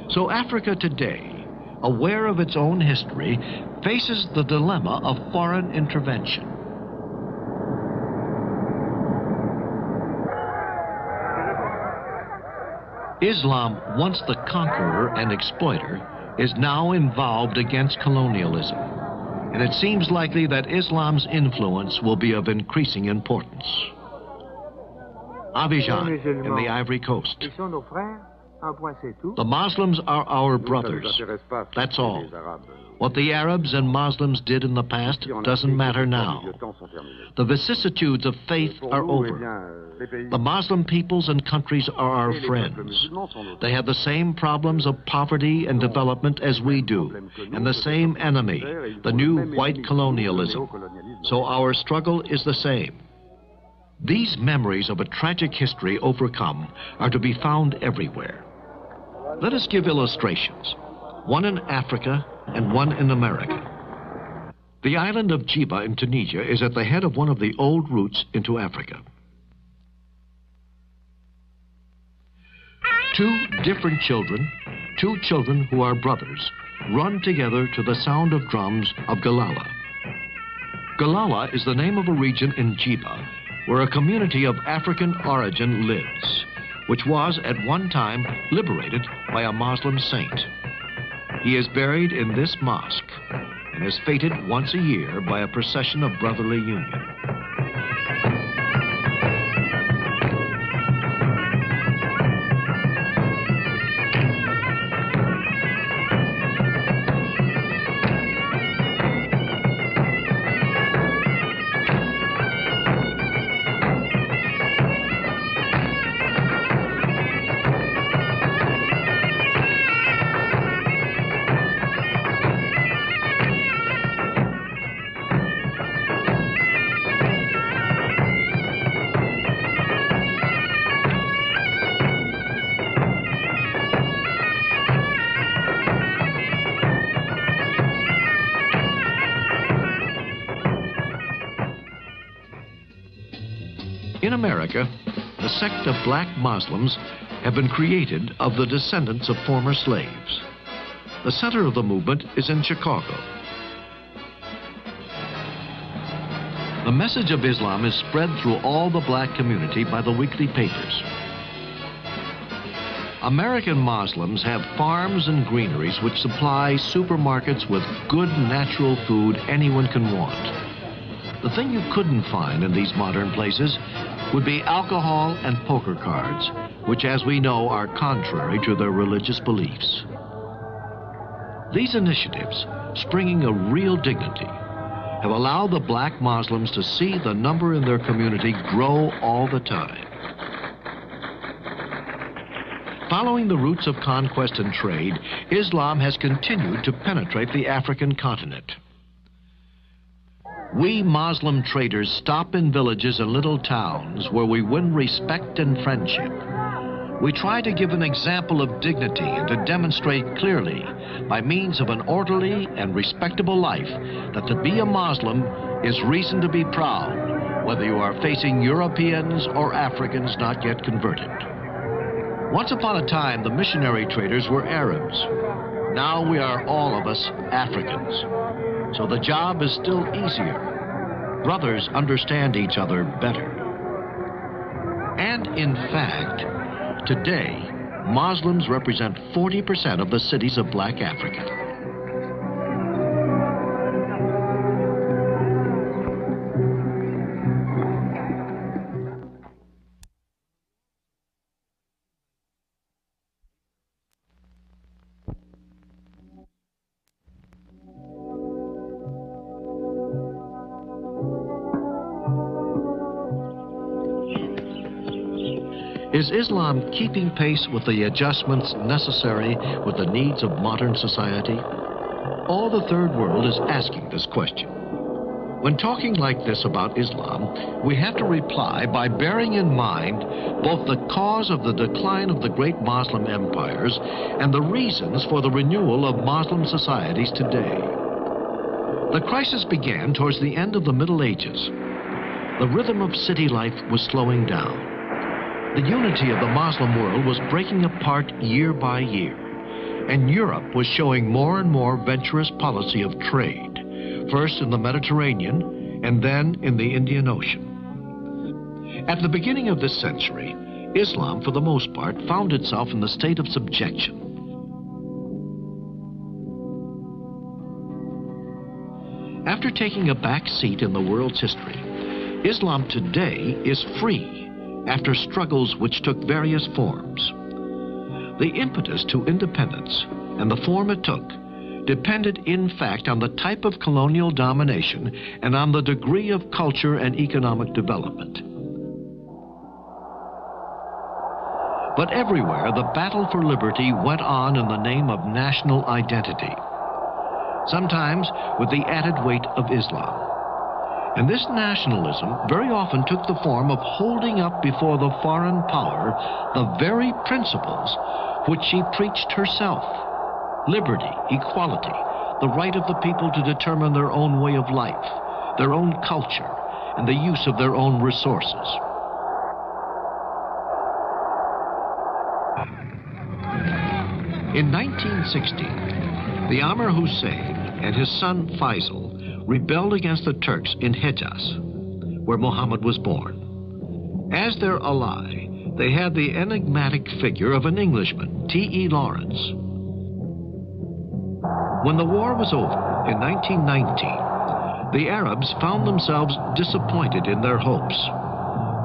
So Africa today, aware of its own history, faces the dilemma of foreign intervention. Islam, once the conqueror and exploiter, is now involved against colonialism. And it seems likely that Islam's influence will be of increasing importance. Abidjan, in the Ivory Coast. The Muslims are our brothers. That's all. What the Arabs and Muslims did in the past doesn't matter now. The vicissitudes of faith are over. The Muslim peoples and countries are our friends. They have the same problems of poverty and development as we do, and the same enemy, the new white colonialism. So our struggle is the same. These memories of a tragic history overcome are to be found everywhere. Let us give illustrations, one in Africa and one in America. The island of Djiba in Tunisia is at the head of one of the old routes into Africa. 2 different children, 2 children who are brothers, run together to the sound of drums of Galala. Galala is the name of a region in Djiba where a community of African origin lives, which was at one time liberated by a Muslim saint. He is buried in this mosque and is feted once a year by a procession of brotherly union. In America, a sect of black Muslims have been created of the descendants of former slaves. The center of the movement is in Chicago. The message of Islam is spread through all the black community by the weekly papers. American Muslims have farms and greeneries which supply supermarkets with good natural food anyone can want. The thing you couldn't find in these modern places would be alcohol and poker cards, which, as we know, are contrary to their religious beliefs. These initiatives, springing of real dignity, have allowed the black Muslims to see the number in their community grow all the time. Following the routes of conquest and trade, Islam has continued to penetrate the African continent. We Muslim traders stop in villages and little towns where we win respect and friendship. We try to give an example of dignity and to demonstrate clearly, by means of an orderly and respectable life, that to be a Muslim is reason to be proud, whether you are facing Europeans or Africans not yet converted. Once upon a time, the missionary traders were Arabs. Now we are all of us Africans. So the job is still easier. Brothers understand each other better. And in fact, today, Muslims represent 40% of the cities of black Africa. Is Islam keeping pace with the adjustments necessary with the needs of modern society? All the third world is asking this question. When talking like this about Islam, we have to reply by bearing in mind both the cause of the decline of the great Muslim empires and the reasons for the renewal of Muslim societies today. The crisis began towards the end of the Middle Ages. The rhythm of city life was slowing down. The unity of the Muslim world was breaking apart year by year, and Europe was showing more and more venturous policy of trade, first in the Mediterranean and then in the Indian Ocean. At the beginning of this century, Islam, for the most part, found itself in the state of subjection. After taking a back seat in the world's history, Islam today is free, after struggles which took various forms. The impetus to independence and the form it took depended in fact on the type of colonial domination and on the degree of culture and economic development. But everywhere the battle for liberty went on in the name of national identity, sometimes with the added weight of Islam. And this nationalism very often took the form of holding up before the foreign power the very principles which she preached herself: liberty, equality, the right of the people to determine their own way of life, their own culture, and the use of their own resources. In 1916, the Amir Hussein and his son Faisal rebelled against the Turks in Hejaz, where Muhammad was born. As their ally, they had the enigmatic figure of an Englishman, T.E. Lawrence. When the war was over in 1919, the Arabs found themselves disappointed in their hopes.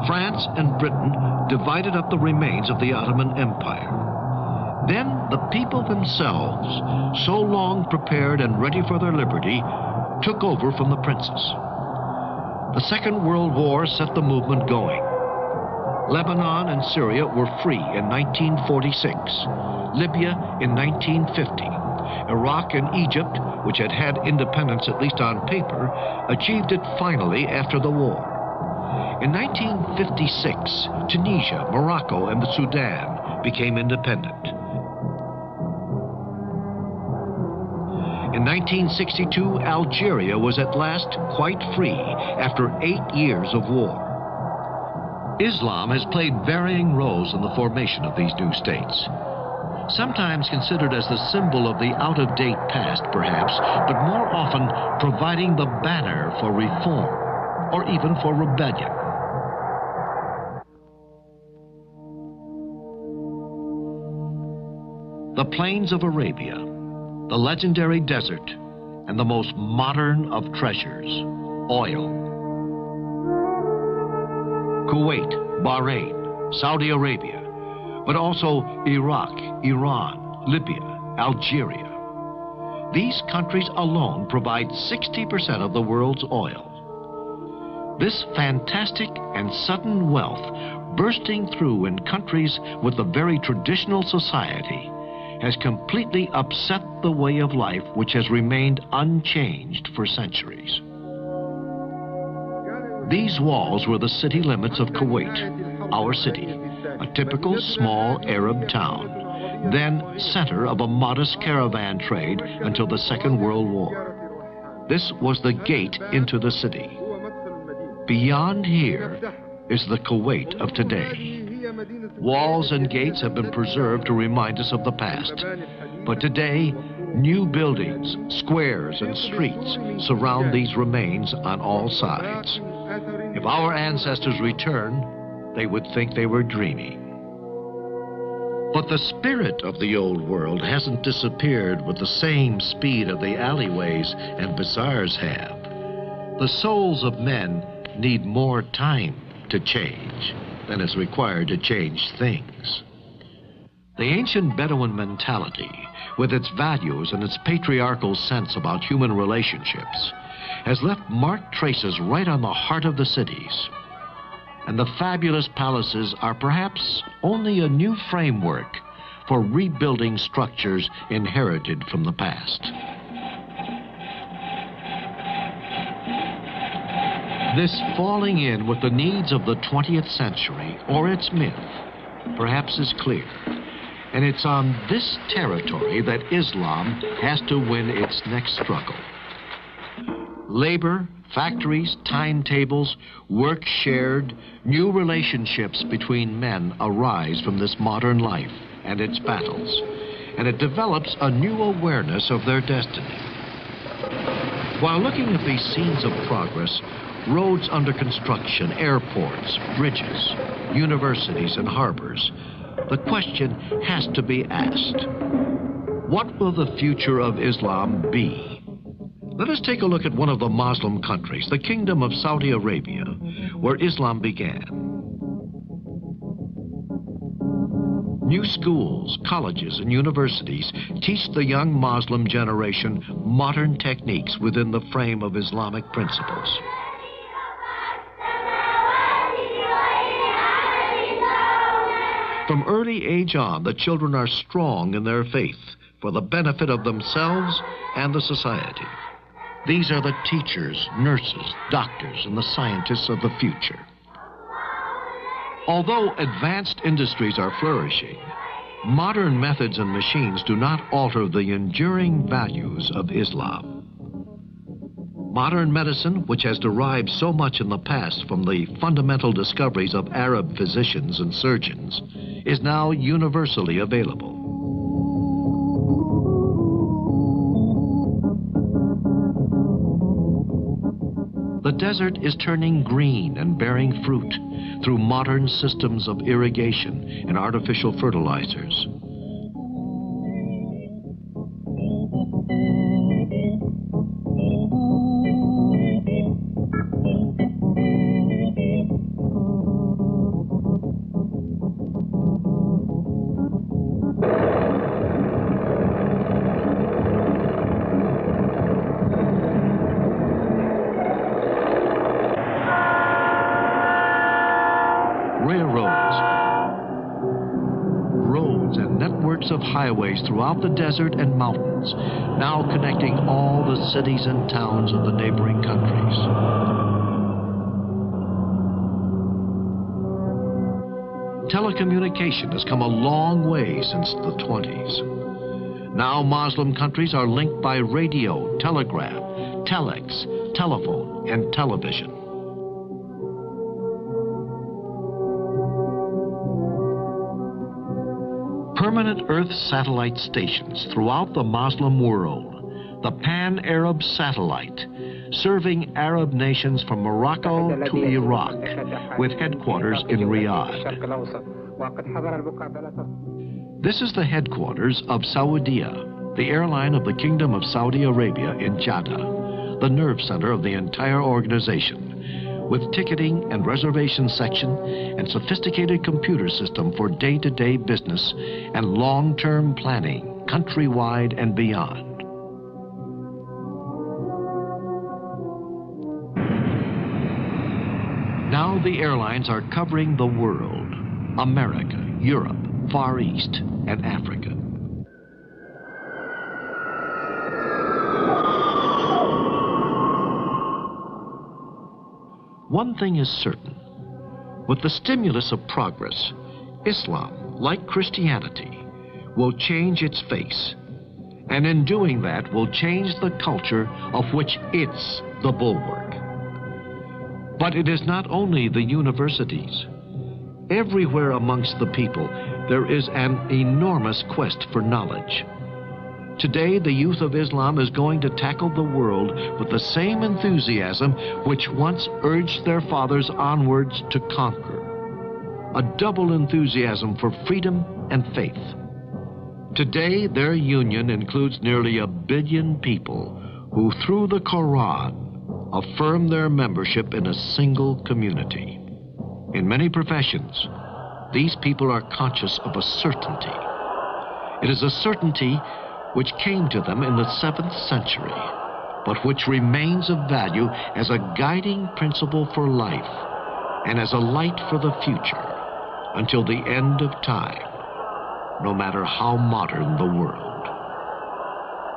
France and Britain divided up the remains of the Ottoman Empire. Then the people themselves, so long prepared and ready for their liberty, took over from the princes. The Second World War set the movement going. Lebanon and Syria were free in 1946, Libya in 1950. Iraq and Egypt, which had had independence at least on paper, achieved it finally after the war. In 1956, Tunisia, Morocco, and the Sudan became independent. In 1962, Algeria was at last quite free after 8 years of war. Islam has played varying roles in the formation of these new states. Sometimes considered as the symbol of the out-of-date past, perhaps, but more often providing the banner for reform, or even for rebellion. the plains of Arabia, the legendary desert, and the most modern of treasures, oil. Kuwait, Bahrain, Saudi Arabia, but also Iraq, Iran, Libya, Algeria. These countries alone provide 60% of the world's oil. This fantastic and sudden wealth bursting through in countries with a very traditional society has completely upset the way of life which has remained unchanged for centuries. These walls were the city limits of Kuwait, our city, a typical small Arab town, then center of a modest caravan trade until the Second World War. This was the gate into the city. Beyond here is the Kuwait of today. Walls and gates have been preserved to remind us of the past. But today, new buildings, squares, and streets surround these remains on all sides. If our ancestors return, they would think they were dreaming. But the spirit of the old world hasn't disappeared with the same speed of the alleyways and bazaars have. The souls of men need more time to change than is required to change things. The ancient Bedouin mentality, with its values and its patriarchal sense about human relationships, has left marked traces right on the heart of the cities. And the fabulous palaces are perhaps only a new framework for rebuilding structures inherited from the past. This falling in with the needs of the 20th century, or its myth, perhaps is clear. And it's on this territory that Islam has to win its next struggle. Labor, factories, timetables, work shared, new relationships between men arise from this modern life and its battles, and it develops a new awareness of their destiny. While looking at these scenes of progress, roads under construction, airports, bridges, universities, and harbors, the question has to be asked: what will the future of Islam be? Let us take a look at one of the Muslim countries, the Kingdom of Saudi Arabia, where Islam began. New schools, colleges, and universities teach the young Muslim generation modern techniques within the frame of Islamic principles. From early age on, the children are strong in their faith for the benefit of themselves and the society. These are the teachers, nurses, doctors, and the scientists of the future. Although advanced industries are flourishing, modern methods and machines do not alter the enduring values of Islam. Modern medicine, which has derived so much in the past from the fundamental discoveries of Arab physicians and surgeons, is now universally available. The desert is turning green and bearing fruit through modern systems of irrigation and artificial fertilizers. Of highways throughout the desert and mountains, now connecting all the cities and towns of the neighboring countries. Telecommunication has come a long way since the 20s. Now Muslim countries are linked by radio, telegraph, telex, telephone, and television. Permanent Earth satellite stations throughout the Muslim world, the Pan-Arab Satellite, serving Arab nations from Morocco to Iraq, with headquarters in Riyadh. This is the headquarters of Saudia, the airline of the Kingdom of Saudi Arabia in Jeddah, the nerve center of the entire organization, with ticketing and reservation section and sophisticated computer system for day-to-day business and long-term planning, countrywide and beyond. Now the airlines are covering the world: America, Europe, Far East, and Africa. One thing is certain. With the stimulus of progress, Islam, like Christianity, will change its face, and in doing that will change the culture of which it's the bulwark. But it is not only the universities. Everywhere amongst the people, there is an enormous quest for knowledge. Today, the youth of Islam is going to tackle the world with the same enthusiasm which once urged their fathers onwards to conquer. A double enthusiasm for freedom and faith. Today, their union includes nearly 1 billion people who, through the Quran, affirm their membership in a single community. In many professions, these people are conscious of a certainty. It is a certainty which came to them in the 7th century, but which remains of value as a guiding principle for life and as a light for the future until the end of time, no matter how modern the world.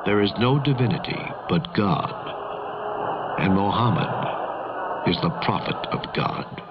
There is no divinity but God, and Muhammad is the prophet of God.